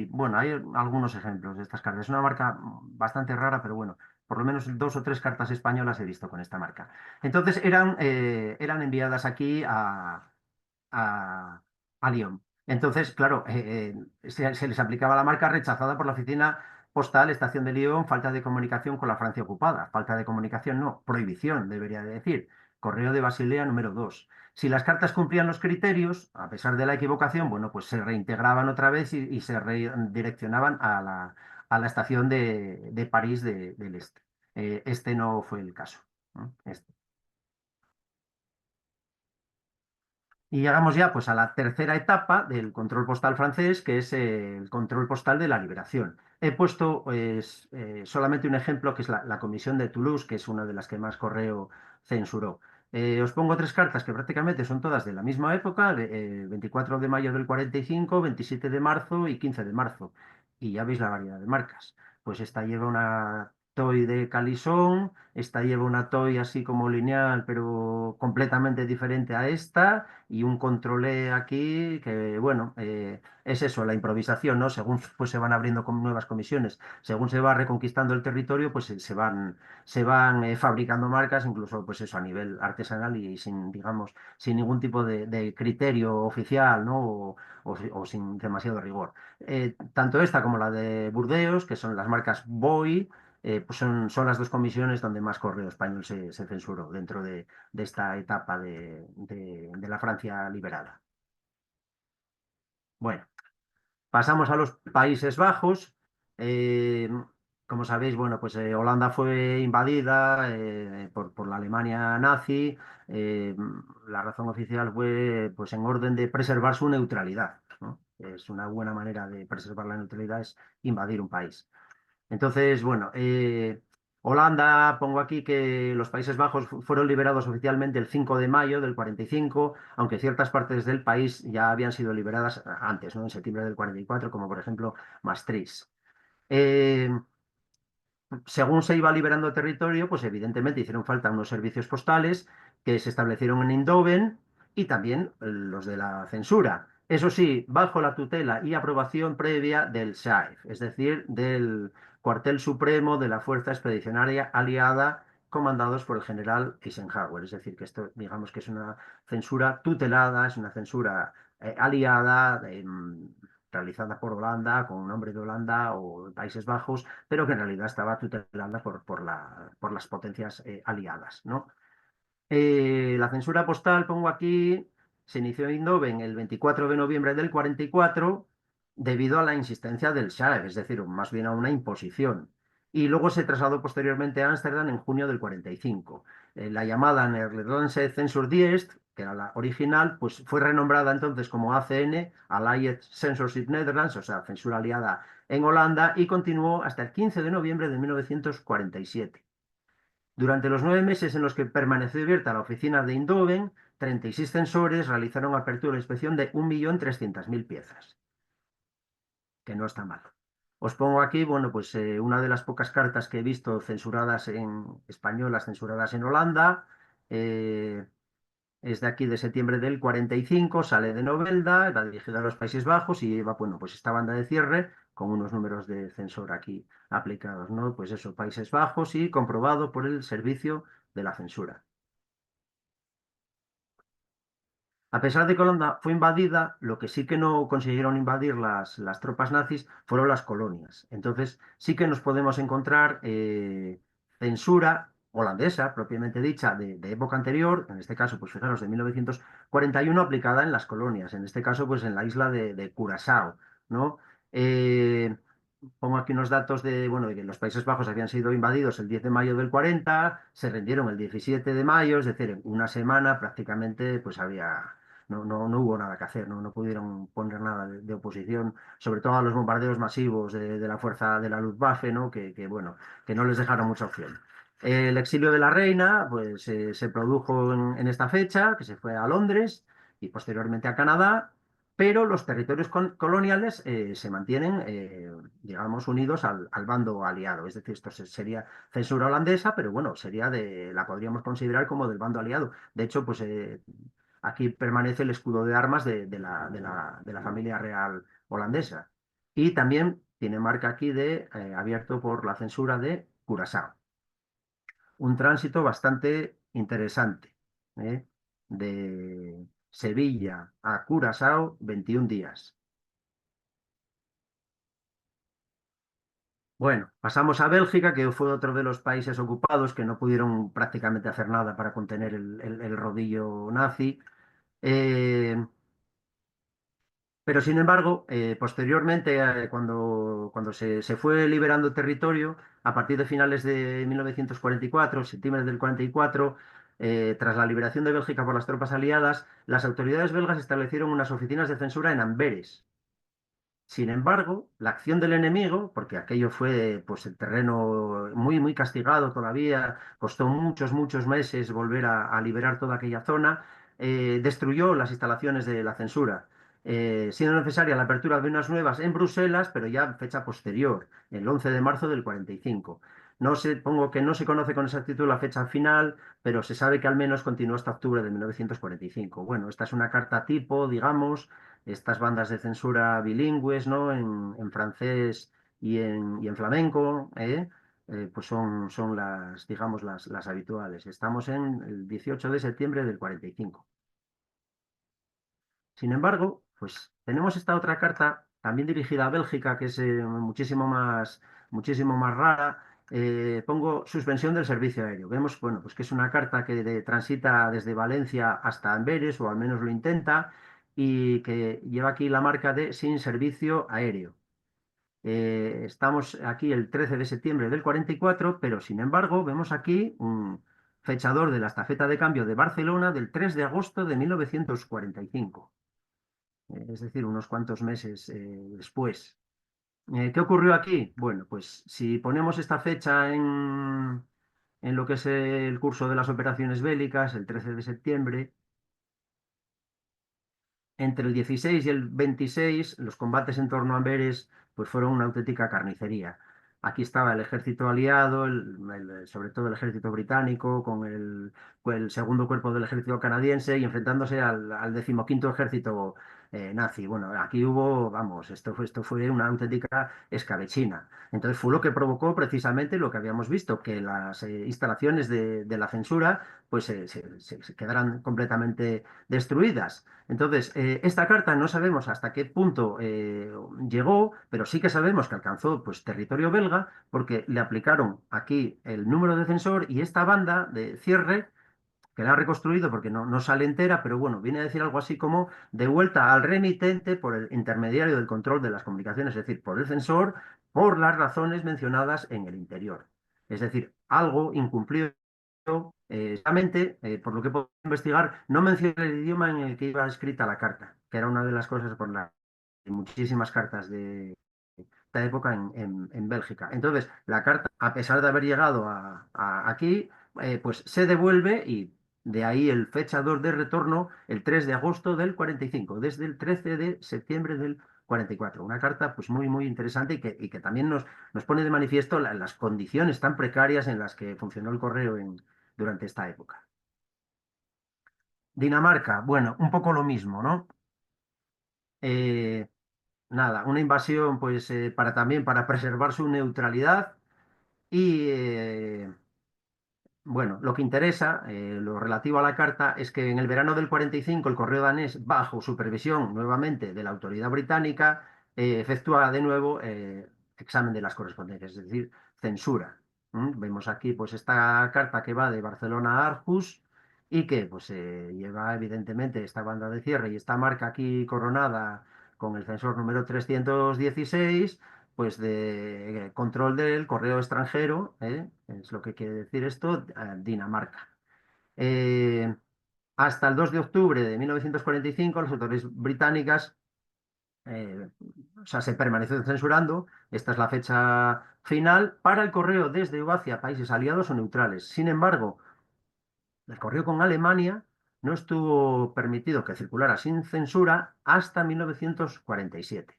bueno, hay algunos ejemplos de estas cartas. Es una marca bastante rara, pero bueno, por lo menos 2 o 3 cartas españolas he visto con esta marca. Entonces eran enviadas aquí a, a Lyon. Entonces, claro, se les aplicaba la marca rechazada por la oficina postal Estación de Lyon, falta de comunicación con la Francia ocupada. Falta de comunicación, no, prohibición, debería de decir. Correo de Basilea número 2. Si las cartas cumplían los criterios, a pesar de la equivocación, bueno, pues se reintegraban otra vez y se redireccionaban a la estación de París del Este. Este no fue el caso, ¿no? Y llegamos ya pues a la tercera etapa del control postal francés, que es el control postal de la liberación. He puesto pues, solamente un ejemplo, que es la Comisión de Toulouse, que es una de las que más correo censuró. Os pongo tres cartas que prácticamente son todas de la misma época, 24 de mayo del 45, 27 de marzo y 15 de marzo. Y ya veis la variedad de marcas. Pues esta lleva una toy de calisón, esta lleva una toy así como lineal, pero completamente diferente a esta, y un controlé aquí que, bueno, es eso, la improvisación, ¿no? Según pues, se van abriendo con nuevas comisiones, según se va reconquistando el territorio, pues se van fabricando marcas, incluso pues eso a nivel artesanal y sin, digamos, sin ningún tipo de criterio oficial, ¿no? O sin demasiado rigor. Tanto esta como la de Burdeos, que son las marcas Boy, pues son las dos comisiones donde más correo español se censuró dentro de esta etapa de la Francia liberada. Bueno. Pasamos a los Países Bajos. Eh, Como sabéis, bueno, pues Holanda fue invadida por la Alemania nazi. Eh, la razón oficial fue, pues, en orden de preservar su neutralidad, ¿no? Es una buena manera de preservar la neutralidad, es invadir un país. Entonces, bueno, Holanda, pongo aquí que los Países Bajos fueron liberados oficialmente el 5 de mayo del 45, aunque ciertas partes del país ya habían sido liberadas antes, ¿no? En septiembre del 44, como por ejemplo Maastricht. Eh, Según se iba liberando territorio, pues evidentemente hicieron falta unos servicios postales que se establecieron en Eindhoven y también los de la censura. Eso sí, bajo la tutela y aprobación previa del SAEF, es decir, del Cuartel Supremo de la Fuerza Expedicionaria Aliada, comandados por el general Eisenhower. Es decir, que esto, digamos que es una censura tutelada, es una censura aliada, realizada por Holanda, con nombre de Holanda o Países Bajos, pero que en realidad estaba tutelada por las potencias aliadas, ¿no? La censura postal, pongo aquí, se inició en Eindhoven el 24 de noviembre del 44 debido a la insistencia del Shah, es decir, más bien a una imposición. Y luego se trasladó posteriormente a Ámsterdam en junio del 45. La llamada Nederlandse Censurdienst, que era la original, pues fue renombrada entonces como ACN, Allied Censorship Netherlands, o sea, censura aliada en Holanda, y continuó hasta el 15 de noviembre de 1947. Durante los 9 meses en los que permaneció abierta la oficina de Eindhoven, 36 censores realizaron apertura e inspección de 1.300.000 piezas, que no está mal. Os pongo aquí, bueno, pues una de las pocas cartas que he visto censuradas en españolas, censuradas en Holanda. eh, es de aquí de septiembre del 45, sale de Novelda, va dirigida a los Países Bajos y va, bueno, pues esta banda de cierre con unos números de censor aquí aplicados, ¿no? Pues eso, Países Bajos y comprobado por el servicio de la censura. A pesar de que Holanda fue invadida, lo que sí que no consiguieron invadir las tropas nazis fueron las colonias. Entonces sí que nos podemos encontrar censura holandesa, propiamente dicha, de época anterior, en este caso, pues fijaros, de 1941, aplicada en las colonias, en este caso, pues en la isla de Curazao, ¿no? Eh, Pongo aquí unos datos de, bueno, de que los Países Bajos habían sido invadidos el 10 de mayo del 40, se rendieron el 17 de mayo, es decir, en una semana prácticamente pues no hubo nada que hacer, no pudieron poner nada de oposición, sobre todo a los bombardeos masivos de la fuerza de la Luftwaffe, ¿no? Bueno, que no les dejaron mucha opción. El exilio de la reina, pues se produjo en esta fecha, que se fue a Londres y posteriormente a Canadá, pero los territorios coloniales se mantienen, digamos, unidos al bando aliado. Es decir, esto sería censura holandesa, pero bueno, la podríamos considerar como del bando aliado. De hecho, pues aquí permanece el escudo de armas de la familia real holandesa. Y también tiene marca aquí de abierto por la censura de Curazao. Un tránsito bastante interesante, ¿eh? De Sevilla a Curazao, 21 días. Bueno, pasamos a Bélgica, que fue otro de los países ocupados que no pudieron prácticamente hacer nada para contener el rodillo nazi. Eh, pero sin embargo, posteriormente, cuando se fue liberando territorio, a partir de finales de 1944, septiembre del 44, tras la liberación de Bélgica por las tropas aliadas, las autoridades belgas establecieron unas oficinas de censura en Amberes. Sin embargo, la acción del enemigo, porque aquello fue pues el terreno muy, muy castigado todavía, costó muchos, muchos meses volver a liberar toda aquella zona, destruyó las instalaciones de la censura, siendo necesaria la apertura de unas nuevas en Bruselas, pero ya en fecha posterior, el 11 de marzo del 45. No sé, pongo que no se conoce con exactitud la fecha final, pero se sabe que al menos continuó hasta octubre de 1945. Bueno, esta es una carta tipo, digamos, estas bandas de censura bilingües, ¿no? En francés y en flamenco, pues son las, digamos, las habituales. Estamos en el 18 de septiembre del 45. Sin embargo, pues tenemos esta otra carta, también dirigida a Bélgica, que es muchísimo más rara. Pongo suspensión del servicio aéreo. Vemos, bueno, pues que es una carta que transita desde Valencia hasta Amberes, o al menos lo intenta, y que lleva aquí la marca de sin servicio aéreo. Estamos aquí el 13 de septiembre del 44, pero sin embargo vemos aquí un fechador de la estafeta de cambio de Barcelona del 3 de agosto de 1945, es decir, unos cuantos meses después. ¿Qué ocurrió aquí? Bueno, pues si ponemos esta fecha en lo que es el curso de las operaciones bélicas, el 13 de septiembre, entre el 16 y el 26, los combates en torno a Amberes pues fueron una auténtica carnicería. Aquí estaba el ejército aliado, sobre todo el ejército británico, con el segundo cuerpo del ejército canadiense y enfrentándose al decimoquinto ejército nazi. Bueno, aquí hubo, vamos, esto fue una auténtica escabechina. Entonces fue lo que provocó precisamente lo que habíamos visto, que las instalaciones de la censura pues se quedaran completamente destruidas. Entonces, esta carta no sabemos hasta qué punto llegó, pero sí que sabemos que alcanzó pues, territorio belga porque le aplicaron aquí el número de censor y esta banda de cierre, que la ha reconstruido porque no sale entera, pero bueno, viene a decir algo así como de vuelta al remitente por el intermediario del control de las comunicaciones, es decir, por el censor, por las razones mencionadas en el interior. Es decir, algo incumplido exactamente, por lo que puedo investigar, no menciona el idioma en el que iba escrita la carta, que era una de las cosas por las que muchísimas cartas de esta época en Bélgica. Entonces, la carta, a pesar de haber llegado aquí, pues se devuelve y de ahí el fechador de retorno el 3 de agosto del 45, desde el 13 de septiembre del 44. Una carta pues muy, muy interesante y que también nos pone de manifiesto las condiciones tan precarias en las que funcionó el correo durante esta época. Dinamarca, bueno, un poco lo mismo, ¿no? Eh, Nada, una invasión pues también para preservar su neutralidad y bueno, lo que interesa, lo relativo a la carta, es que en el verano del 45 el correo danés, bajo supervisión nuevamente de la autoridad británica, efectúa de nuevo examen de las correspondencias, es decir, censura. Vemos aquí pues esta carta que va de Barcelona a Aarhus y que pues lleva evidentemente esta banda de cierre y esta marca aquí coronada con el censor número 316 pues de control del correo extranjero, es lo que quiere decir esto, Dinamarca. Eh, Hasta el 2 de octubre de 1945, las autoridades británicas, eh, o sea, se permaneció censurando, esta es la fecha final, para el correo desde o hacia países aliados o neutrales. Sin embargo, el correo con Alemania no estuvo permitido que circulara sin censura hasta 1947.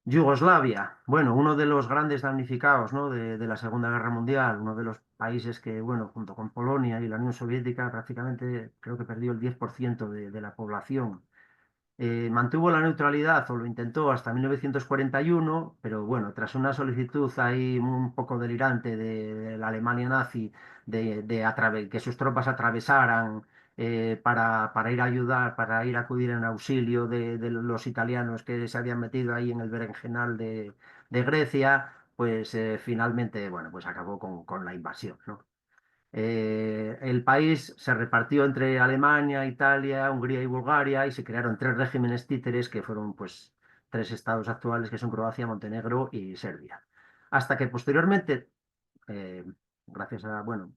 Yugoslavia, bueno, uno de los grandes damnificados, ¿no? de la Segunda Guerra Mundial, uno de los países que, bueno, junto con Polonia y la Unión Soviética, prácticamente creo que perdió el 10% de la población. Mantuvo la neutralidad o lo intentó hasta 1941, pero bueno, tras una solicitud ahí un poco delirante de la Alemania nazi que sus tropas atravesaran para ir a ayudar, para ir a acudir en auxilio de los italianos que se habían metido ahí en el berenjenal de Grecia, pues finalmente, bueno, pues acabó con la invasión, ¿no? El país se repartió entre Alemania, Italia, Hungría y Bulgaria y se crearon tres regímenes títeres que fueron pues tres estados actuales que son Croacia, Montenegro y Serbia. Hasta que posteriormente, eh, gracias a, bueno,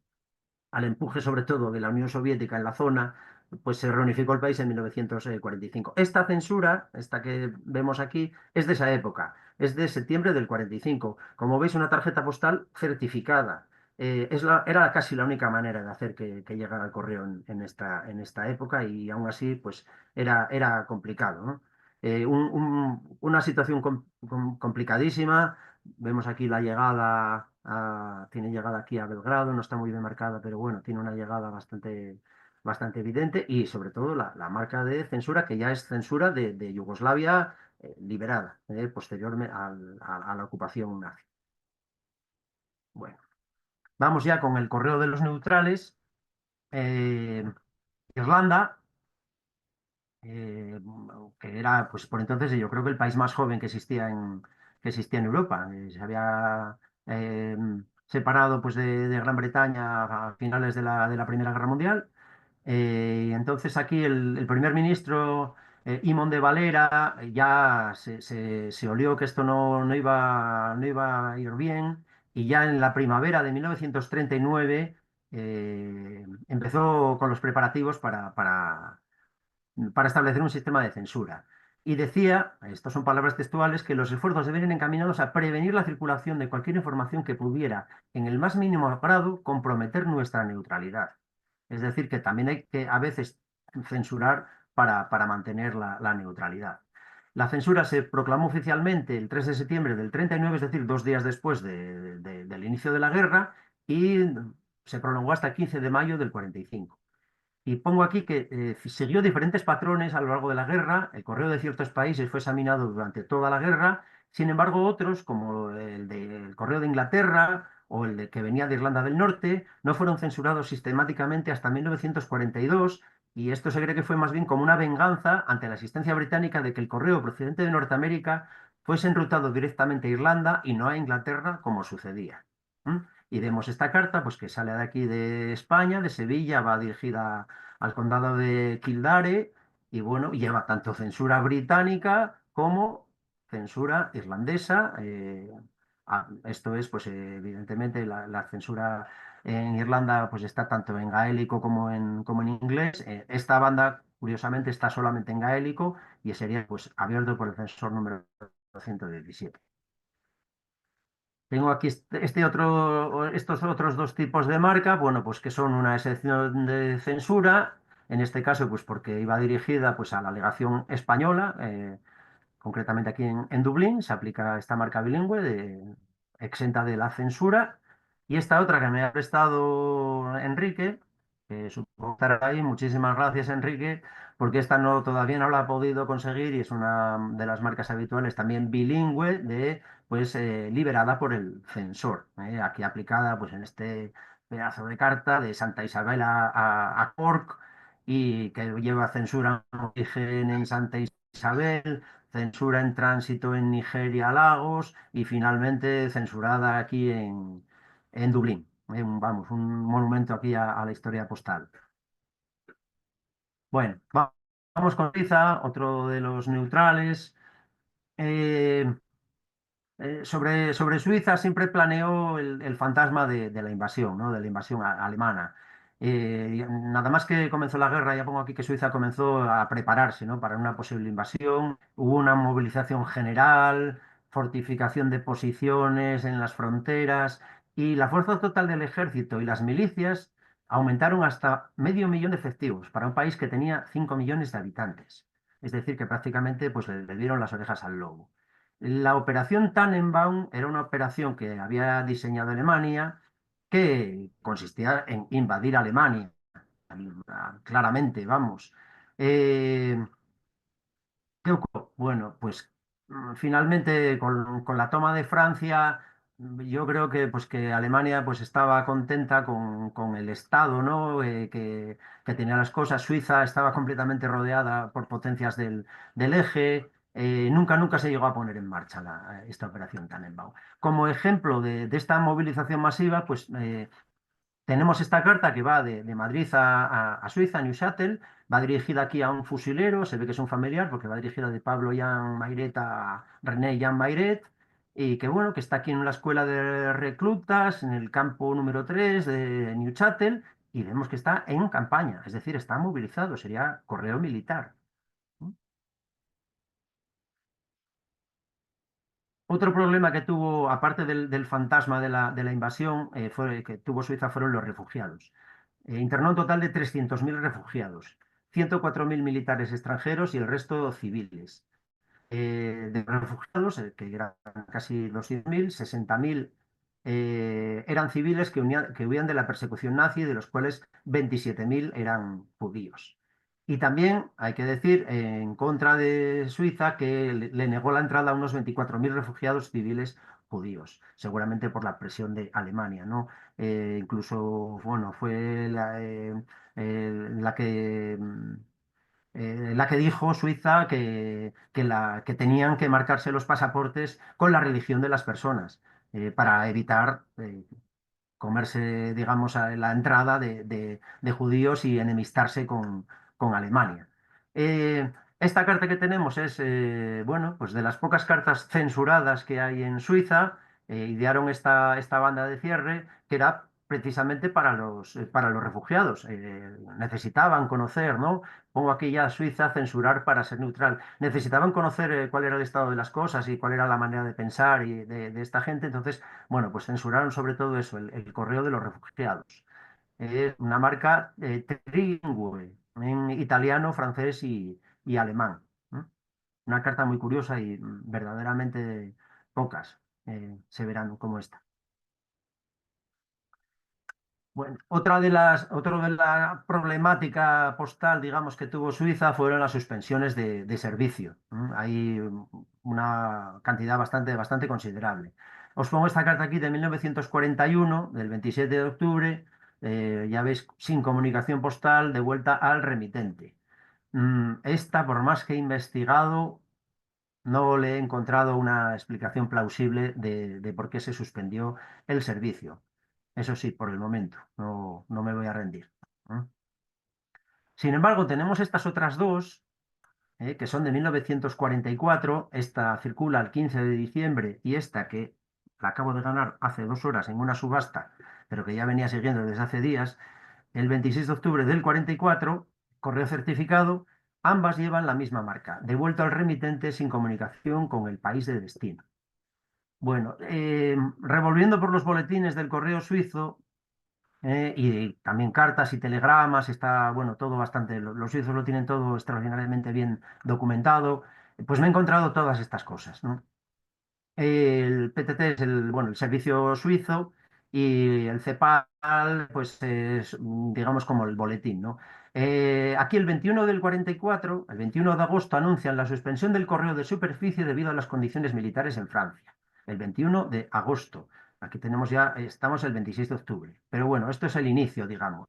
al empuje sobre todo de la Unión Soviética en la zona, pues se reunificó el país en 1945. Esta censura, esta que vemos aquí, es de esa época, es de septiembre del 45. Como veis, una tarjeta postal certificada. Era casi la única manera de hacer que llegara el correo en esta época y aún así pues era complicado, ¿no? Una situación complicadísima. Vemos aquí la llegada, tiene llegada aquí a Belgrado, no está muy bien marcada, pero bueno, tiene una llegada bastante evidente y sobre todo la marca de censura, que ya es censura de Yugoslavia liberada, posteriormente a la ocupación nazi. Bueno, vamos ya con el correo de los neutrales. Eh, Irlanda, eh, que era, pues por entonces, yo creo que el país más joven que existía en Europa. Se había eh, separado pues, de Gran Bretaña a finales de la Primera Guerra Mundial. Y entonces aquí el primer ministro Imón de Valera ya se olió que esto no iba a ir bien y ya en la primavera de 1939 empezó con los preparativos para establecer un sistema de censura. Y decía, estas son palabras textuales, que los esfuerzos deben ir encaminados a prevenir la circulación de cualquier información que pudiera, en el más mínimo grado, comprometer nuestra neutralidad. Es decir, que también hay que a veces censurar para mantener la neutralidad. La censura se proclamó oficialmente el 3 de septiembre del 39, es decir, 2 días después del inicio de la guerra, y se prolongó hasta el 15 de mayo del 45. Y pongo aquí que siguió diferentes patrones a lo largo de la guerra. El correo de ciertos países fue examinado durante toda la guerra. Sin embargo, otros, como el correo de Inglaterra o el que venía de Irlanda del Norte, no fueron censurados sistemáticamente hasta 1942. Y esto se cree que fue más bien como una venganza ante la existencia británica de que el correo procedente de Norteamérica fuese enrutado directamente a Irlanda y no a Inglaterra, como sucedía. ¿Mm? Y vemos esta carta, pues que sale de aquí de España, de Sevilla, va dirigida al condado de Kildare y bueno, lleva tanto censura británica como censura irlandesa. Esto es, pues evidentemente, la censura en Irlanda pues está tanto en gaélico como en inglés. Esta banda, curiosamente, está solamente en gaélico y sería pues abierto por el censor número 117. Tengo aquí estos otros dos tipos de marca, bueno, pues que son una excepción de censura, en este caso, pues porque iba dirigida pues a la legación española, concretamente aquí en Dublín, se aplica esta marca bilingüe exenta de la censura. Y esta otra que me ha prestado Enrique, que supongo que estará ahí, muchísimas gracias Enrique, porque esta todavía no la ha podido conseguir y es una de las marcas habituales también bilingüe pues liberada por el censor, aquí aplicada pues en este pedazo de carta de Santa Isabel a Cork y que lleva censura en origen en Santa Isabel, censura en tránsito en Nigeria, Lagos y finalmente censurada aquí en Dublín. Vamos, un monumento aquí a la historia postal. Bueno, vamos con Suiza, otro de los neutrales. Eh, sobre Suiza siempre planeó el fantasma de la invasión, ¿no? De la invasión alemana. Nada más que comenzó la guerra, ya pongo aquí que Suiza comenzó a prepararse, ¿no? Para una posible invasión. Hubo una movilización general, fortificación de posiciones en las fronteras y la fuerza total del ejército y las milicias aumentaron hasta medio millón de efectivos para un país que tenía 5 millones de habitantes. Es decir, que prácticamente pues, le dieron las orejas al lobo. La operación Tannenbaum era una operación que había diseñado Alemania, que consistía en invadir Alemania, claramente, vamos. Eh, ¿Qué ocurrió? Bueno, pues finalmente con la toma de Francia, yo creo que Alemania pues estaba contenta con el estado, ¿no? Que tenía las cosas. Suiza estaba completamente rodeada por potencias del eje. Nunca se llegó a poner en marcha esta operación Tannenbaum. Como ejemplo de esta movilización masiva, pues tenemos esta carta que va de Madrid a Suiza, a Neuchâtel, va dirigida aquí a un fusilero, se ve que es un familiar porque va dirigida de Pablo Jan Mairet a René Jan Mairet, y que bueno, que está aquí en la escuela de reclutas, en el campo número 3 de Neuchâtel, y vemos que está en campaña, es decir, está movilizado, sería correo militar. Otro problema que tuvo, aparte del fantasma de la invasión, que tuvo Suiza fueron los refugiados. Internó un total de 300.000 refugiados, 104.000 militares extranjeros y el resto civiles. De refugiados, que eran casi 200.000, 60.000 eran civiles que huían de la persecución nazi, de los cuales 27.000 eran judíos. Y también hay que decir, en contra de Suiza, que le negó la entrada a unos 24.000 refugiados civiles judíos, seguramente por la presión de Alemania, ¿no? Incluso, bueno, fue la que dijo Suiza que tenían que marcarse los pasaportes con la religión de las personas para evitar comerse, digamos, la entrada de judíos y enemistarse con Alemania. Esta carta que tenemos es, bueno, pues de las pocas cartas censuradas que hay en Suiza. Idearon esta banda de cierre que era precisamente para los refugiados. Necesitaban conocer, ¿no? Pongo aquí ya Suiza, censurar para ser neutral. Necesitaban conocer cuál era el estado de las cosas y cuál era la manera de pensar y de esta gente. Entonces, bueno, pues censuraron sobre todo eso, el correo de los refugiados. Es una marca trilingüe en italiano, francés y alemán. ¿No? Una carta muy curiosa y verdaderamente pocas se verán como esta. Bueno, otra de la problemática postal, digamos, que tuvo Suiza fueron las suspensiones de servicio. Hay una cantidad bastante considerable. Os pongo esta carta aquí de 1941, del 27 de octubre, ya veis, sin comunicación postal, de vuelta al remitente. Esta, por más que he investigado, no le he encontrado una explicación plausible de por qué se suspendió el servicio. Eso sí, por el momento, no me voy a rendir. ¿Eh? Sin embargo, tenemos estas otras dos, que son de 1944. Esta circula el 15 de diciembre y esta que la acabo de ganar hace 2 horas en una subasta, pero que ya venía siguiendo desde hace días, el 26 de octubre del 44, correo certificado. Ambas llevan la misma marca, devuelto al remitente sin comunicación con el país de destino. Bueno, revolviendo por los boletines del correo suizo, y también cartas y telegramas, está, bueno, todo bastante, los suizos lo tienen todo extraordinariamente bien documentado, pues me he encontrado todas estas cosas, ¿no? El PTT es bueno, el servicio suizo y el CEPAL, pues es, digamos, como el boletín, ¿no? Aquí el 21 del 44, el 21 de agosto, anuncian la suspensión del correo de superficie debido a las condiciones militares en Francia. El 21 de agosto. Aquí tenemos ya, estamos el 26 de octubre. Pero bueno, esto es el inicio, digamos.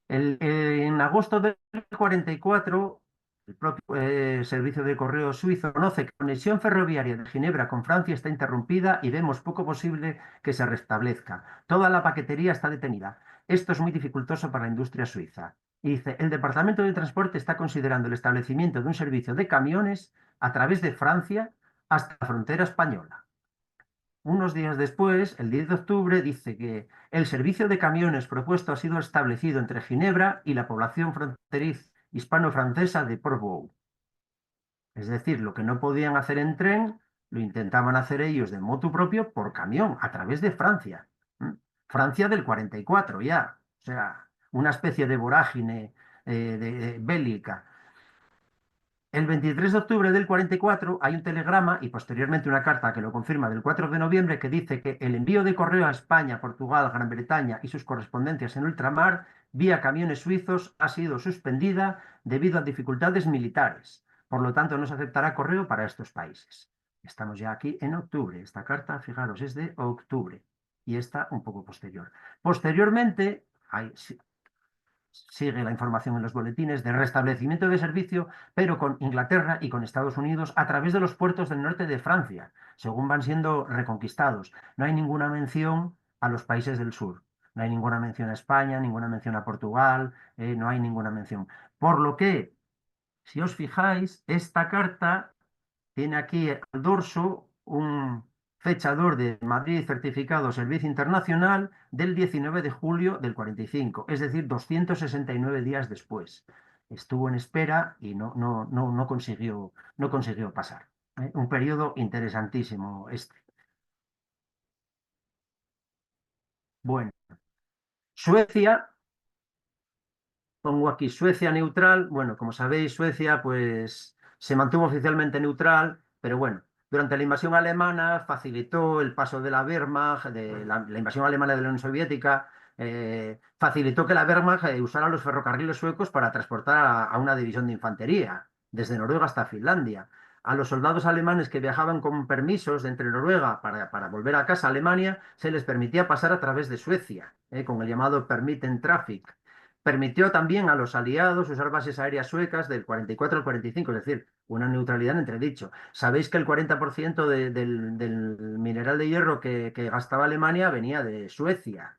En agosto del 44, el propio servicio de correo suizo conoce que la conexión ferroviaria de Ginebra con Francia está interrumpida y vemos poco posible que se restablezca. Toda la paquetería está detenida. Esto es muy dificultoso para la industria suiza. Y dice, el Departamento de Transporte está considerando el establecimiento de un servicio de camiones a través de Francia hasta la frontera española. Unos días después, el 10 de octubre, dice que el servicio de camiones propuesto ha sido establecido entre Ginebra y la población fronteriz hispano-francesa de Portbou. Es decir, lo que no podían hacer en tren, lo intentaban hacer ellos de motu propio por camión, a través de Francia. Francia del 44 ya. O sea, una especie de vorágine bélica. El 23 de octubre del 44 hay un telegrama y posteriormente una carta que lo confirma del 4 de noviembre que dice que el envío de correo a España, Portugal, Gran Bretaña y sus correspondencias en ultramar vía camiones suizos ha sido suspendida debido a dificultades militares. Por lo tanto, no se aceptará correo para estos países. Estamos ya aquí en octubre. Esta carta, fijaros, es de octubre y esta un poco posterior. Posteriormente, sigue la información en los boletines de restablecimiento de servicio, pero con Inglaterra y con Estados Unidos a través de los puertos del norte de Francia, según van siendo reconquistados. No hay ninguna mención a los países del sur. No hay ninguna mención a España, ninguna mención a Portugal, no hay ninguna mención. Por lo que, si os fijáis, esta carta tiene aquí al dorso un fecha 2 de Madrid, certificado Servicio Internacional del 19 de julio del 45, es decir, 269 días después. Estuvo en espera y no consiguió pasar. Un periodo interesantísimo este. Bueno, Suecia, pongo aquí Suecia neutral. Bueno, como sabéis, Suecia pues se mantuvo oficialmente neutral, pero bueno, durante la invasión alemana facilitó el paso de la Wehrmacht, de la invasión alemana de la Unión Soviética, facilitó que la Wehrmacht usara los ferrocarriles suecos para transportar a una división de infantería, desde Noruega hasta Finlandia. A los soldados alemanes que viajaban con permisos de entre Noruega para volver a casa a Alemania, se les permitía pasar a través de Suecia, con el llamado Permiten Traffic. Permitió también a los aliados usar bases aéreas suecas del 44 al 45, es decir, una neutralidad en entredicho. Sabéis que el 40% del mineral de hierro que gastaba Alemania venía de Suecia.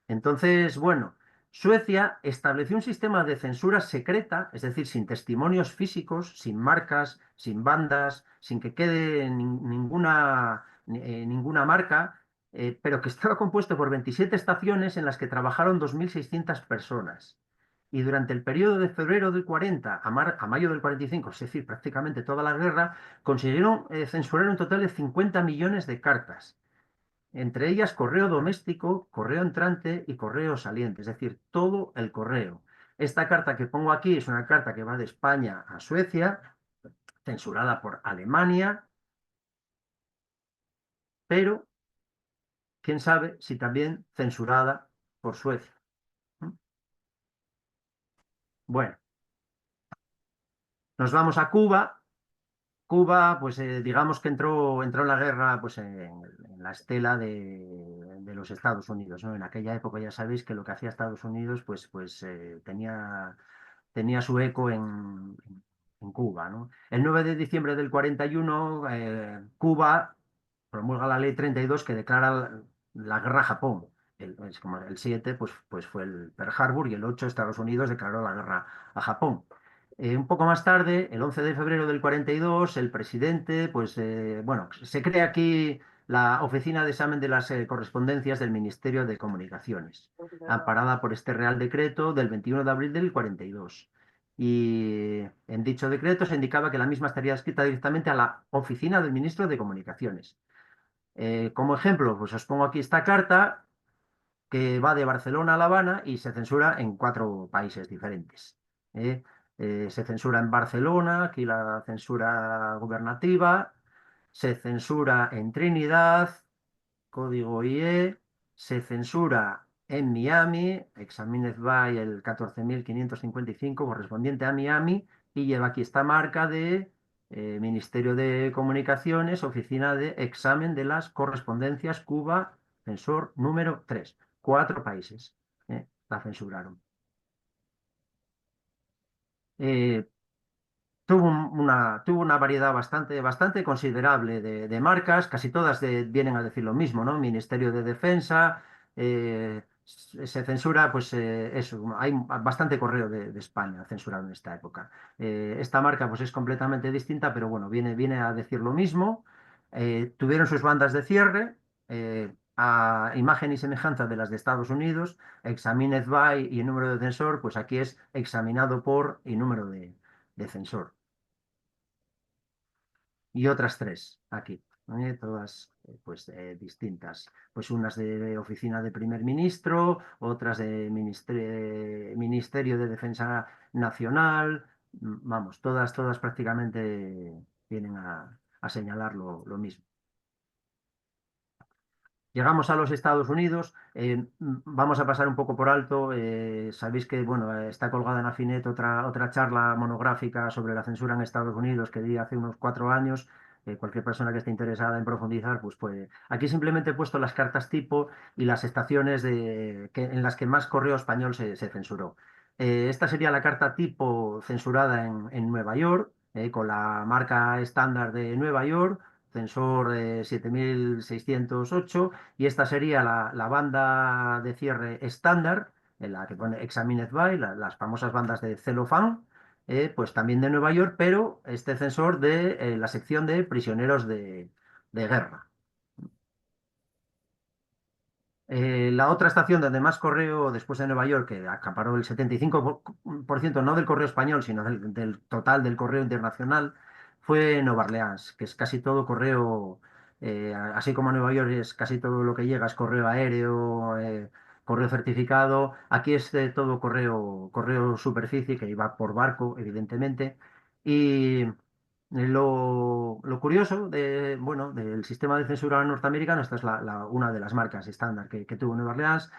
Entonces, bueno, Suecia estableció un sistema de censura secreta, es decir, sin testimonios físicos, sin marcas, sin bandas, sin que quede ninguna marca, pero que estaba compuesto por 27 estaciones en las que trabajaron 2.600 personas. Y durante el periodo de febrero del 40 a mayo del 45, es decir, prácticamente toda la guerra, consiguieron censurar un total de 50 millones de cartas, entre ellas correo doméstico, correo entrante y correo saliente, es decir, todo el correo. Esta carta que pongo aquí es una carta que va de España a Suecia, censurada por Alemania, pero quién sabe si también censurada por Suecia. Bueno, nos vamos a Cuba. Cuba, pues digamos que entró en la guerra pues, en la estela de los Estados Unidos, ¿no? En aquella época ya sabéis que lo que hacía Estados Unidos pues tenía su eco en Cuba, ¿no? El 9 de diciembre del 41, Cuba promulga la Ley 32 que declara la guerra a Japón. Es como el 7 pues fue el Pearl Harbor y el 8 Estados Unidos declaró la guerra a Japón. Un poco más tarde, el 11 de febrero del 42, el presidente, pues bueno, se crea aquí la Oficina de Examen de las Correspondencias del Ministerio de Comunicaciones, amparada por este Real Decreto del 21 de abril del 42. Y en dicho decreto se indicaba que la misma estaría escrita directamente a la Oficina del Ministro de Comunicaciones. Como ejemplo, pues os pongo aquí esta carta que va de Barcelona a La Habana y se censura en 4 países diferentes. ¿eh? Se censura en Barcelona, aquí la censura gubernativa, se censura en Trinidad, código IE, se censura en Miami, examined by el 14.555 correspondiente a Miami, y lleva aquí esta marca de Ministerio de Comunicaciones, Oficina de Examen de las Correspondencias, Cuba, censor número 3. 4 países la censuraron. Eh, tuvo una variedad bastante considerable de marcas, casi todas vienen a decir lo mismo, ¿no? Ministerio de Defensa, se censura, pues eso, hay bastante correo de España censurado en esta época. Esta marca pues es completamente distinta, pero bueno, viene a decir lo mismo. Tuvieron sus bandas de cierre, a imagen y semejanza de las de Estados Unidos, examined by y el número de censor, pues aquí es examinado por y número de censor. Y otras 3 aquí, todas pues distintas. Pues unas de oficina de primer ministro, otras de Ministerio de Defensa Nacional, vamos, todas prácticamente vienen a señalar lo mismo. Llegamos a los Estados Unidos, vamos a pasar un poco por alto. Sabéis que bueno, está colgada en Afinet otra charla monográfica sobre la censura en Estados Unidos que di hace unos 4 años. Cualquier persona que esté interesada en profundizar, pues puede. Aquí simplemente he puesto las cartas tipo y las estaciones en las que más correo español se censuró. Esta sería la carta tipo censurada en Nueva York, con la marca estándar de Nueva York, censor 7608, y esta sería la banda de cierre estándar, en la que pone Examined by, las famosas bandas de celofán, pues también de Nueva York, pero este censor de la sección de prisioneros de guerra. La otra estación donde más correo, después de Nueva York, que acaparó el 75%, no del correo español, sino del total del correo internacional, fue Nueva Orleans, que es casi todo correo, así como Nueva York es casi todo lo que llega, es correo aéreo, correo certificado. Aquí es todo correo superficie, que iba por barco, evidentemente. Y lo curioso bueno, del sistema de censura norteamericano, esta es una de las marcas estándar que tuvo Nueva Orleans.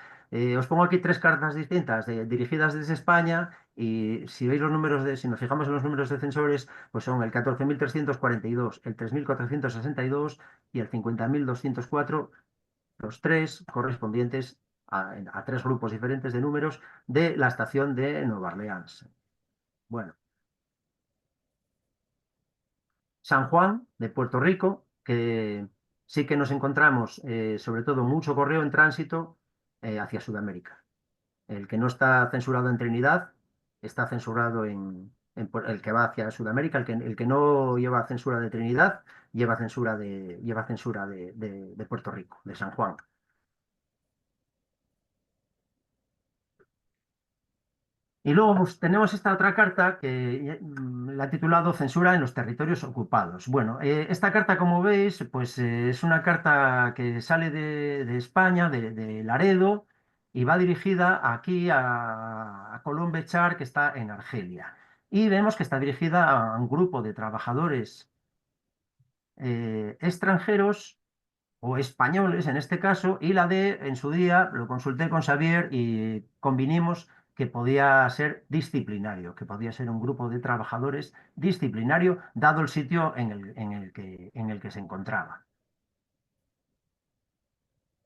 Os pongo aquí tres cartas distintas dirigidas desde España y si veis los números si nos fijamos en los números de censores, pues son el 14.342, el 3.462 y el 50.204, los tres correspondientes a tres grupos diferentes de números de la estación de Nueva Orleans. Bueno. San Juan, de Puerto Rico, que sí que nos encontramos, sobre todo, mucho correo en tránsito hacia Sudamérica. El que no está censurado en Trinidad está censurado el que va hacia Sudamérica. El que no lleva censura de Trinidad lleva censura de Puerto Rico, de San Juan. Y luego pues, tenemos esta otra carta que la he titulado Censura en los territorios ocupados. Bueno, esta carta, como veis, pues es una carta que sale de España, de Laredo, y va dirigida aquí a Colón Bechar, que está en Argelia. Y vemos que está dirigida a un grupo de trabajadores extranjeros o españoles en este caso, y la D en su día lo consulté con Xavier y convinimos que podía ser disciplinario, que podía ser un grupo de trabajadores disciplinario, dado el sitio en el que se encontraba.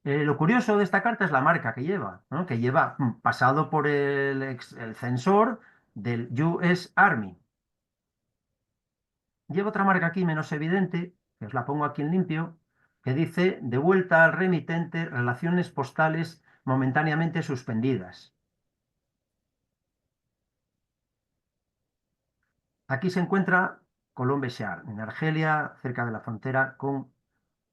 Lo curioso de esta carta es la marca que lleva, ¿no? Que lleva pasado por el censor del US Army. Lleva otra marca aquí menos evidente, que os la pongo aquí en limpio, que dice de vuelta al remitente, relaciones postales momentáneamente suspendidas. Aquí se encuentra Colombe Bechar, en Argelia, cerca de la frontera con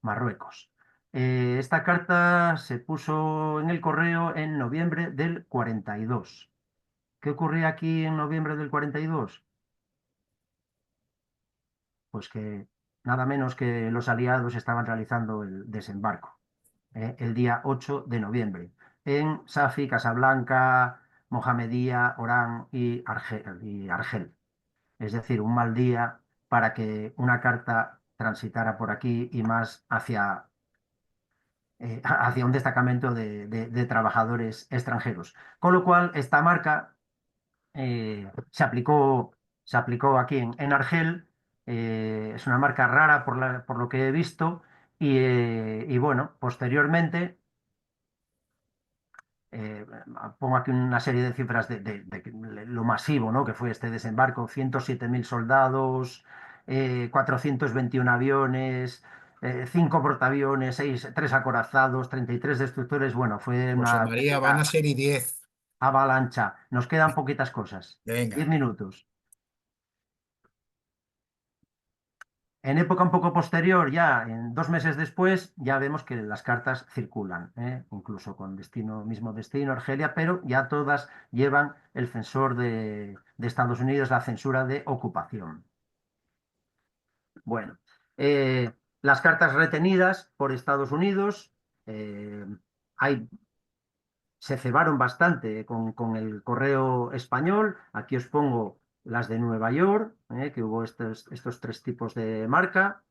Marruecos. Esta carta se puso en el correo en noviembre del 42. ¿Qué ocurría aquí en noviembre del 42? Pues que nada menos que los aliados estaban realizando el desembarco. El día 8 de noviembre, en Safi, Casablanca, Mohamedía, Orán y Argel. Es decir, un mal día para que una carta transitara por aquí y más hacia un destacamento de trabajadores extranjeros. Con lo cual, esta marca se aplicó aquí en Argel. Es una marca rara por lo que he visto. Y bueno, posteriormente eh, pongo aquí una serie de cifras de lo masivo, ¿no? Que fue este desembarco: 107.000 soldados, 421 aviones, 5 portaaviones, 3 acorazados, 33 destructores. Bueno, fue una José María, van a auténtica ser y 10. avalancha. Nos quedan poquitas cosas. 10 Venga. minutos. En época un poco posterior, ya en 2 meses después, ya vemos que las cartas circulan, incluso con mismo destino, Argelia, pero ya todas llevan el censor de Estados Unidos, la censura de ocupación. Bueno, las cartas retenidas por Estados Unidos, eh, hay se cebaron bastante con el correo español. Aquí os pongo las de Nueva York, que hubo estos tres tipos de marca.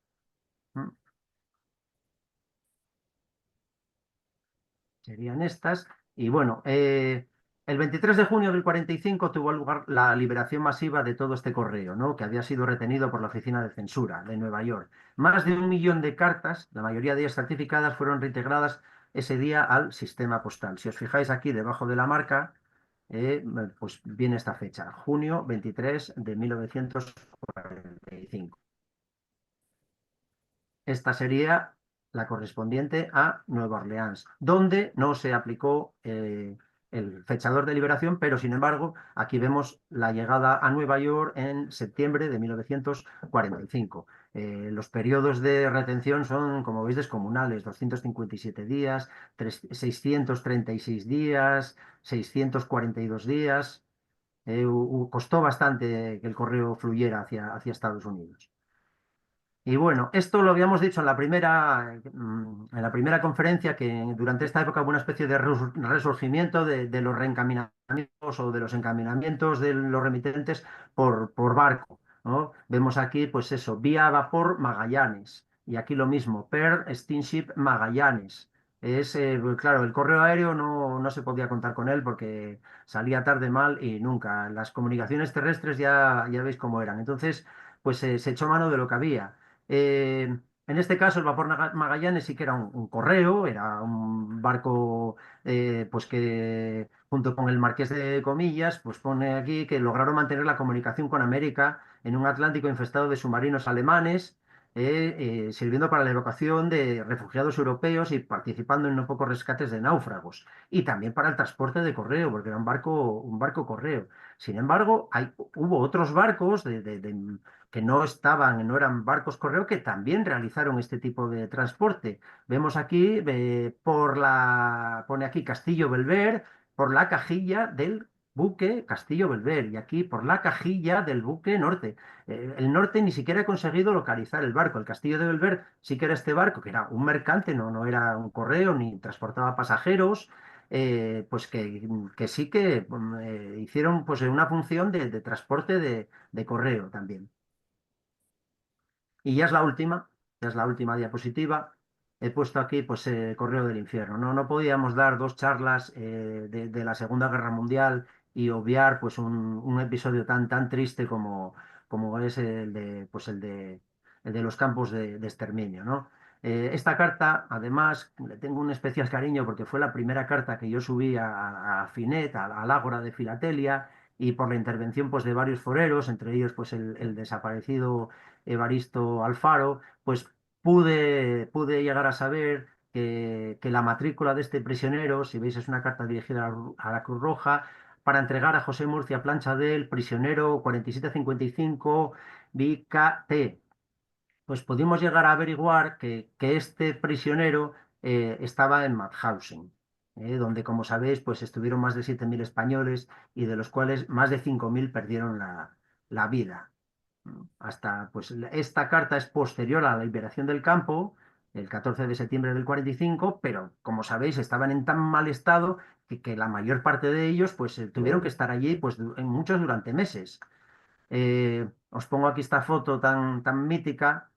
Serían estas. Y bueno, el 23 de junio del 45 tuvo lugar la liberación masiva de todo este correo, ¿no? Que había sido retenido por la Oficina de Censura de Nueva York. Más de 1 millón de cartas, la mayoría de ellas certificadas, fueron reintegradas ese día al sistema postal. Si os fijáis aquí debajo de la marca, pues viene esta fecha, junio 23 de 1945. Esta sería la correspondiente a Nueva Orleans, donde no se aplicó el fechador de liberación, pero sin embargo aquí vemos la llegada a Nueva York en septiembre de 1945. Los periodos de retención son, como veis, descomunales: 257 días, 636 días, 642 días. Costó bastante que el correo fluyera hacia Estados Unidos. Y bueno, esto lo habíamos dicho en la primera conferencia, que durante esta época hubo una especie de resurgimiento de los reencaminamientos o de los encaminamientos de los remitentes por barco, ¿no? Vemos aquí, pues eso, vía vapor Magallanes, y aquí lo mismo, per Steamship Magallanes. Pues claro, el correo aéreo no se podía contar con él porque salía tarde, mal y nunca. Las comunicaciones terrestres ya veis cómo eran. Entonces, pues se echó mano de lo que había. En este caso, el vapor Magallanes sí que era un correo, era un barco, pues que junto con el Marqués de Comillas, pues pone aquí que lograron mantener la comunicación con América en un Atlántico infestado de submarinos alemanes, sirviendo para la evacuación de refugiados europeos y participando en no pocos rescates de náufragos, y también para el transporte de correo, porque era un barco correo. Sin embargo, hubo otros barcos que no eran barcos correo, que también realizaron este tipo de transporte. Vemos aquí, pone aquí Castillo Belver, por la cajilla del buque Castillo Belver, y aquí por la cajilla del buque Norte. El Norte ni siquiera ha conseguido localizar el barco. El Castillo de Belver sí que era este barco, que era un mercante, no era un correo ni transportaba pasajeros. Pues que sí que hicieron, pues, una función de transporte de correo también. Y ya es la última diapositiva. He puesto aquí, pues, Correo del Infierno. No podíamos dar dos charlas de la Segunda Guerra Mundial y obviar, pues, un episodio tan triste como es el de los campos de exterminio, ¿no? Esta carta, además, le tengo un especial cariño porque fue la primera carta que yo subí a Finet, al Ágora de Filatelia, y por la intervención, pues, de varios foreros, entre ellos, pues, el desaparecido Evaristo Alfaro, pues pude llegar a saber que la matrícula de este prisionero, si veis, es una carta dirigida a la Cruz Roja, para entregar a José Murcia Plancha del prisionero 4755 BKT. Pues pudimos llegar a averiguar que este prisionero estaba en Mauthausen, donde, como sabéis, pues estuvieron más de 7.000 españoles, y de los cuales más de 5.000 perdieron la vida. Hasta, pues, esta carta es posterior a la liberación del campo, el 14 de septiembre del 45, pero, como sabéis, estaban en tan mal estado que la mayor parte de ellos, pues, tuvieron que estar allí, pues, en muchos durante meses. Os pongo aquí esta foto tan mítica,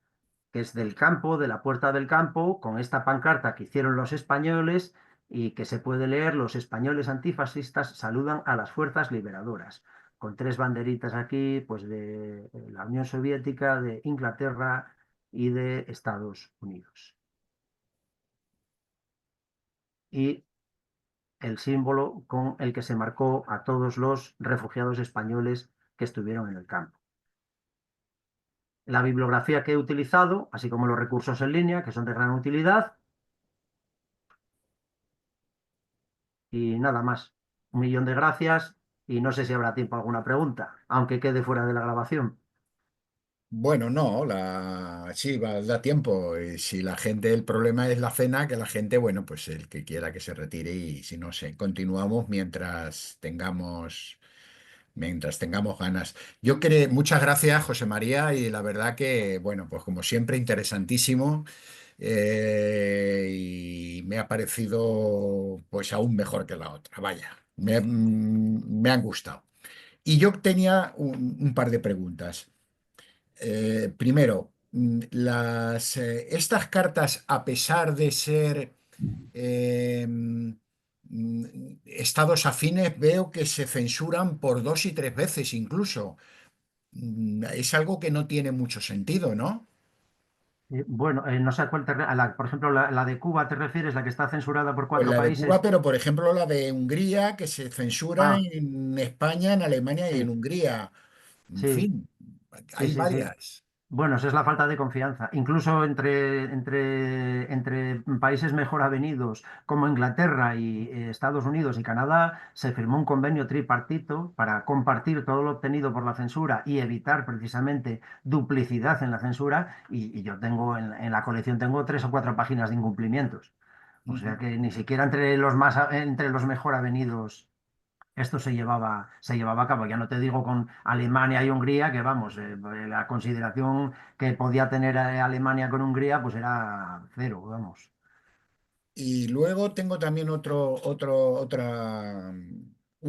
que es del campo, de la puerta del campo, con esta pancarta que hicieron los españoles, y que se puede leer: los españoles antifascistas saludan a las fuerzas liberadoras, con tres banderitas aquí, pues, de la Unión Soviética, de Inglaterra y de Estados Unidos. Y el símbolo con el que se marcó a todos los refugiados españoles que estuvieron en el campo. La bibliografía que he utilizado, así como los recursos en línea, que son de gran utilidad. Y nada más. 1.000.000 de gracias, y no sé si habrá tiempo a alguna pregunta, aunque quede fuera de la grabación. Bueno, no, sí, da tiempo. Y si la gente, el problema es la cena, que la gente, bueno, pues el que quiera que se retire, y si no sé, continuamos mientras tengamos ganas. Muchas gracias, José María, y la verdad que, bueno, pues como siempre, interesantísimo, y me ha parecido pues aún mejor que la otra. Vaya, me han gustado. Y yo tenía un par de preguntas. Primero, estas cartas, a pesar de ser estados afines, veo que se censuran por dos y tres veces incluso. Es algo que no tiene mucho sentido, ¿no? Bueno, no sé a cuál por ejemplo, la de Cuba te refieres, la que está censurada por Pues cuatro la de Cuba, países. pero por ejemplo la de Hungría, que se censura Ah, en España, en Alemania y en sí, Hungría. En sí, fin, sí, hay sí, sí. varias. Bueno, esa es la falta de confianza. Incluso entre países mejor avenidos como Inglaterra y Estados Unidos y Canadá se firmó un convenio tripartito para compartir todo lo obtenido por la censura y evitar precisamente duplicidad en la censura. Y yo tengo en la colección tengo 3 o 4 páginas de incumplimientos. O sea Ujú. que ni siquiera entre los mejor avenidos esto se llevaba a cabo. Ya no te digo con Alemania y Hungría, que vamos, la consideración que podía tener Alemania con Hungría, pues era cero, vamos. Y luego tengo también un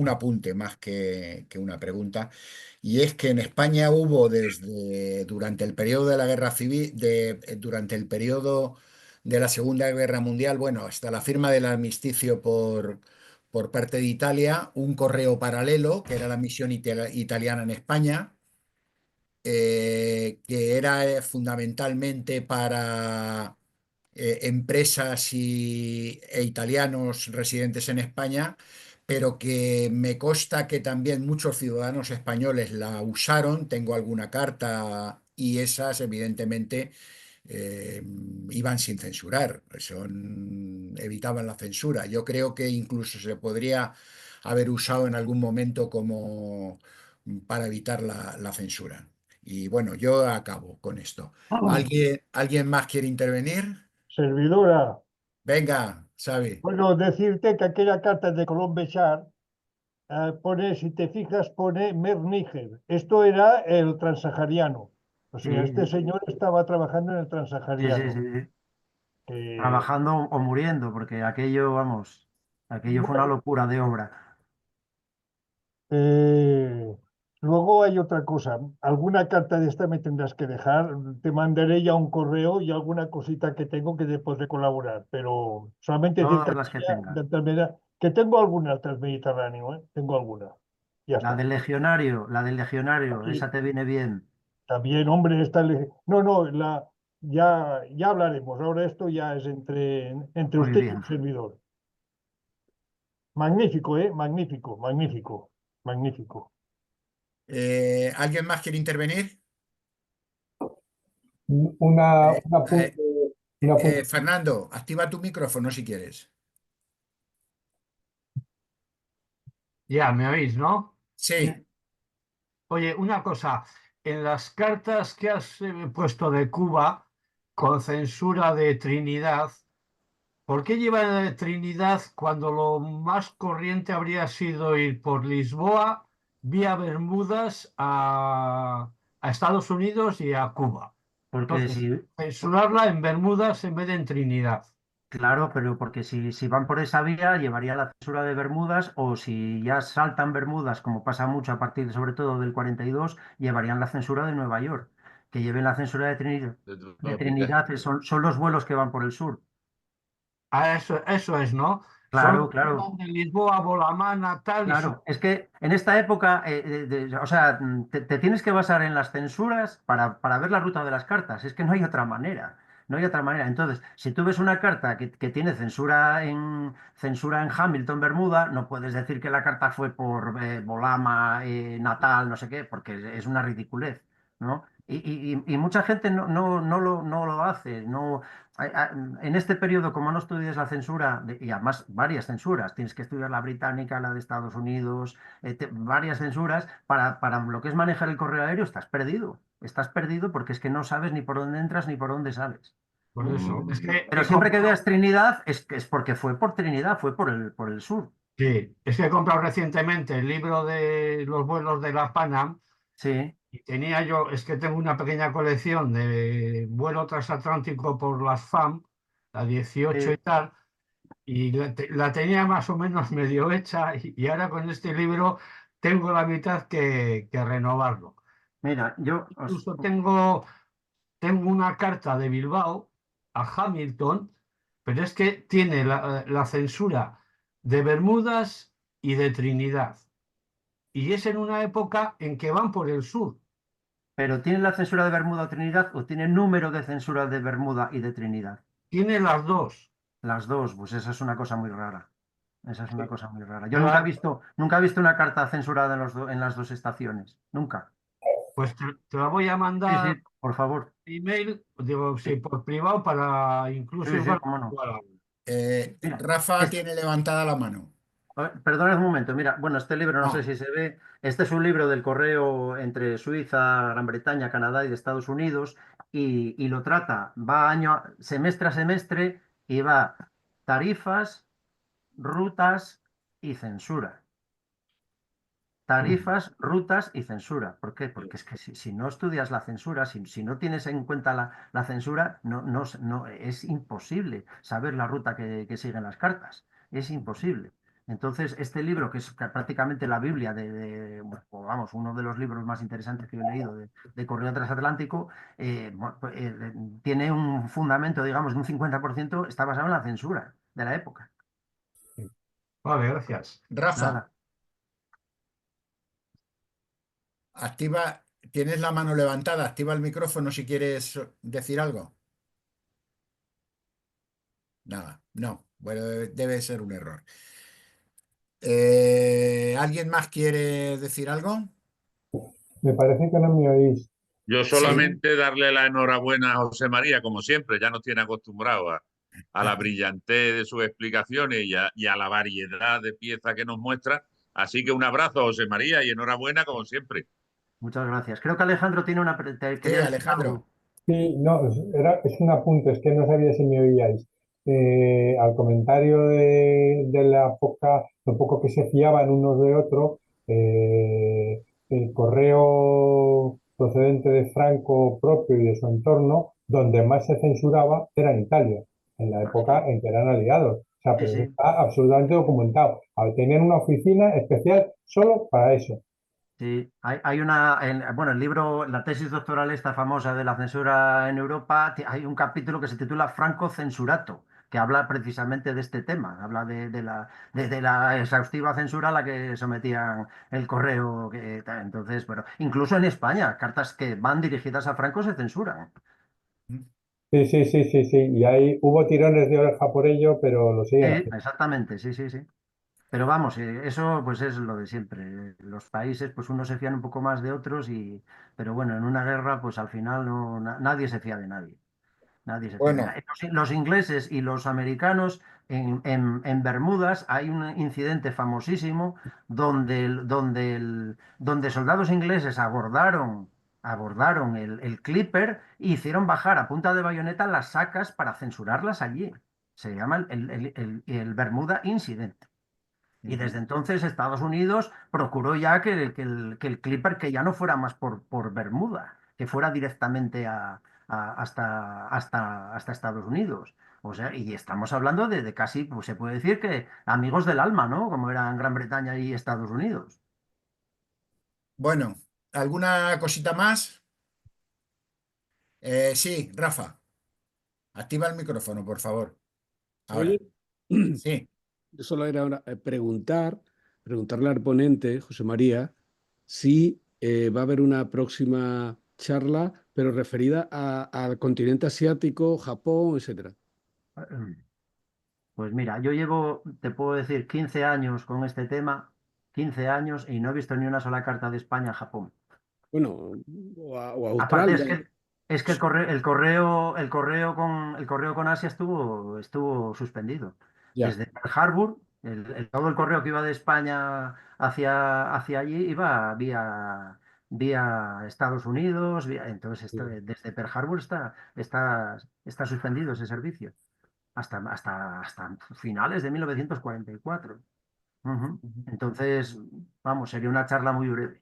apunte más que una pregunta, y es que en España hubo durante el periodo de la Guerra Civil, durante el periodo de la Segunda Guerra Mundial, bueno, hasta la firma del armisticio por parte de Italia, un correo paralelo, que era la misión italiana en España, que era fundamentalmente para empresas e italianos residentes en España, pero que me consta que también muchos ciudadanos españoles la usaron. Tengo alguna carta y esas evidentemente eh, iban sin censurar, evitaban la censura. Yo creo que incluso se podría haber usado en algún momento como para evitar la censura. Y bueno, yo acabo con esto. ¿Alguien más quiere intervenir? Servidora, Venga, Xavi. bueno, decirte que aquella carta de Colón Bechar pone, si te fijas, pone Mer Níger. Esto era el transahariano. O Sí, sea, este sí, señor estaba trabajando en el sí, sí, sí, transahariano. sí. Eh, Trabajando o muriendo, porque aquello, vamos, aquello fue una bueno, locura de obra. eh, luego hay otra cosa. Alguna carta de esta me tendrás que dejar. Te mandaré ya un correo y alguna cosita que tengo que te podré colaborar. Pero solamente decirte Todas las que de tengas. tal manera que tengo alguna transmediterráneo, ¿eh? Tengo alguna. Ya está. La del legionario, Sí, esa te viene bien. también, hombre, no, no, ya hablaremos. Ahora esto ya es entre Muy usted y un bien. servidor. Magnífico, ¿eh? Magnífico, magnífico, magnífico. ¿Alguien más quiere intervenir? Un Eh, apunte, un apunte. Fernando, activa tu micrófono si quieres. Ya, ¿me oís, no? Sí. Oye, una cosa, en las cartas que has puesto de Cuba con censura de Trinidad, ¿por qué llevan Trinidad cuando lo más corriente habría sido ir por Lisboa, vía Bermudas a Estados Unidos y a Cuba? Porque Entonces, si, censurarla en Bermudas en vez de en Trinidad. claro, pero porque si van por esa vía, llevaría la censura de Bermudas, o si ya saltan Bermudas, como pasa mucho a partir sobre todo del 42, llevarían la censura de Nueva York. Que lleven la censura de Trinidad. De Trinidad son los vuelos que van por el sur. Eso es, ¿no? Son Claro, los que claro. van de Lisboa, Bolamana, tal, y Claro, es que en esta época, o sea, te tienes que basar en las censuras para ver la ruta de las cartas. Es que no hay otra manera. No hay otra manera. Entonces, si tú ves una carta que tiene censura en Hamilton, Bermuda, no puedes decir que la carta fue por Bolama, Natal, no sé qué, porque es una ridiculez, ¿no? Y mucha gente no lo hace. No, en este periodo, como no estudias la censura, y además varias censuras, tienes que estudiar la británica, la de Estados Unidos, varias censuras, para lo que es manejar el correo aéreo, estás perdido. Estás perdido porque es que no sabes ni por dónde entras ni por dónde sales. por eso. Es que Pero he siempre que comprado, veas Trinidad, es porque fue por Trinidad, fue por el sur. sí, es que he comprado recientemente el libro de los vuelos de la Panam Sí, y tenía yo, es que tengo una pequeña colección de vuelo transatlántico por las FAM, la 18 y sí. tal, y la tenía más o menos medio hecha y ahora con este libro tengo la mitad que renovarlo. Mira, Incluso tengo una carta de Bilbao a Hamilton, pero es que tiene la censura de Bermudas y de Trinidad. Y es en una época en que van por el sur. pero ¿tiene la censura de Bermuda o Trinidad o tiene número de censura de Bermuda y de Trinidad? Tiene las dos. Las dos, pues esa es una cosa muy rara. Esa es una cosa muy rara. Yo Pero nunca he visto una carta censurada en las dos estaciones. Nunca. Pues te la voy a Sí, mandar sí, por favor. email, digo, sí, por privado para incluso Sí, sí, igual. cómo no. Mira, Rafa tiene levantada la mano. perdonad un momento, mira, bueno, este libro no sé Ah, si se ve, este es un libro del correo entre Suiza, Gran Bretaña, Canadá y Estados Unidos y lo trata, va semestre a semestre y va tarifas, rutas y censura. Tarifas, rutas y censura. ¿Por qué? Porque es que si no estudias la censura, si no tienes en cuenta la censura, es imposible saber la ruta que siguen las cartas. Es imposible. Entonces, este libro, que es prácticamente la Biblia bueno, vamos, uno de los libros más interesantes que he leído de correo transatlántico, tiene un fundamento, digamos, de un 50%, está basado en la censura de la época. Vale, gracias. Rafa, Nada. tienes la mano levantada, activa el micrófono si quieres decir algo. Nada, no, bueno, debe ser un error. ¿Alguien más quiere decir algo? Me parece que no me oís. Yo Sí. solamente darle la enhorabuena a José María, como siempre, ya nos tiene acostumbrado a la brillantez de sus explicaciones y a la variedad de piezas que nos muestra. Así que un abrazo, José María, y enhorabuena, como siempre. Muchas gracias. Creo que Alejandro tiene te Sí, quería decir Alejandro. algo. Sí, no, es un apunte, es que no sabía si me oíais. Al comentario de la poca, lo poco que se fiaban unos de otros, el correo procedente de Franco propio y de su entorno, donde más se censuraba era en Italia, en la época en que eran aliados. O sea, Sí, pero eso sí, está absolutamente documentado. Tenían una oficina especial solo para eso. sí. Hay bueno, el libro, la tesis doctoral esta famosa de la censura en Europa, hay un capítulo que se titula Franco Censurato, que habla precisamente de este tema, habla de la exhaustiva censura a la que sometían el correo. Entonces, pero incluso en España, cartas que van dirigidas a Franco se censuran. Sí, sí, sí, sí, sí. Y ahí hubo tirones de oreja por ello, pero lo Sí, siguen haciendo. exactamente, sí, sí, sí. Pero vamos, eso pues es lo de siempre. Los países, pues unos se fían un poco más de otros pero bueno, en una guerra, pues al final nadie se fía de nadie. Nadie se fía de Bueno, nadie. Los ingleses y los americanos en Bermudas hay un incidente famosísimo donde soldados ingleses abordaron el Clipper e hicieron bajar a punta de bayoneta las sacas para censurarlas allí. Se llama el Bermuda Incident. Y desde entonces Estados Unidos procuró ya que el Clipper que ya no fuera más por Bermuda, que fuera directamente hasta Estados Unidos. O sea, y estamos hablando de casi, pues se puede decir que amigos del alma, ¿no? Como eran Gran Bretaña y Estados Unidos. bueno, ¿alguna cosita más? Sí, Rafa, activa el micrófono, por favor. ¿Se oye? Ahora. Sí. Yo solo era preguntarle al ponente, José María, si va a haber una próxima charla, pero referida al continente asiático, Japón, etcétera. Pues mira, te puedo decir, 15 años con este tema, 15 años y no he visto ni una sola carta de España a Japón. Bueno, o Aparte Australia. es que el correo con Asia estuvo suspendido. Ya. Desde Pearl Harbor, todo el correo que iba de España hacia allí iba vía Estados Unidos. Entonces, desde Pearl Harbor está suspendido ese servicio hasta finales de 1944. Ujú. Entonces, vamos, sería una charla muy breve.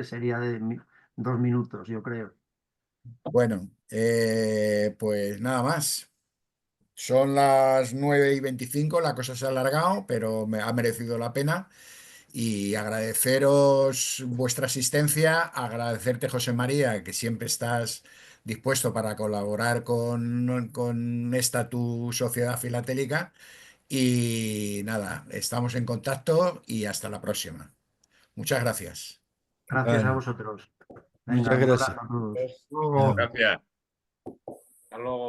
Sería de 2 minutos, yo creo. Bueno, pues nada más. Son las 9:25, la cosa se ha alargado, pero me ha merecido la pena. Y agradeceros vuestra asistencia, agradecerte, José María, que siempre estás dispuesto para colaborar con esta tu sociedad filatélica. Y nada, estamos en contacto y hasta la próxima. Muchas gracias. Gracias a Bueno, vosotros. Venga, muchas un abrazo gracias. a todos. Luego. Chao. Gracias. Hasta luego.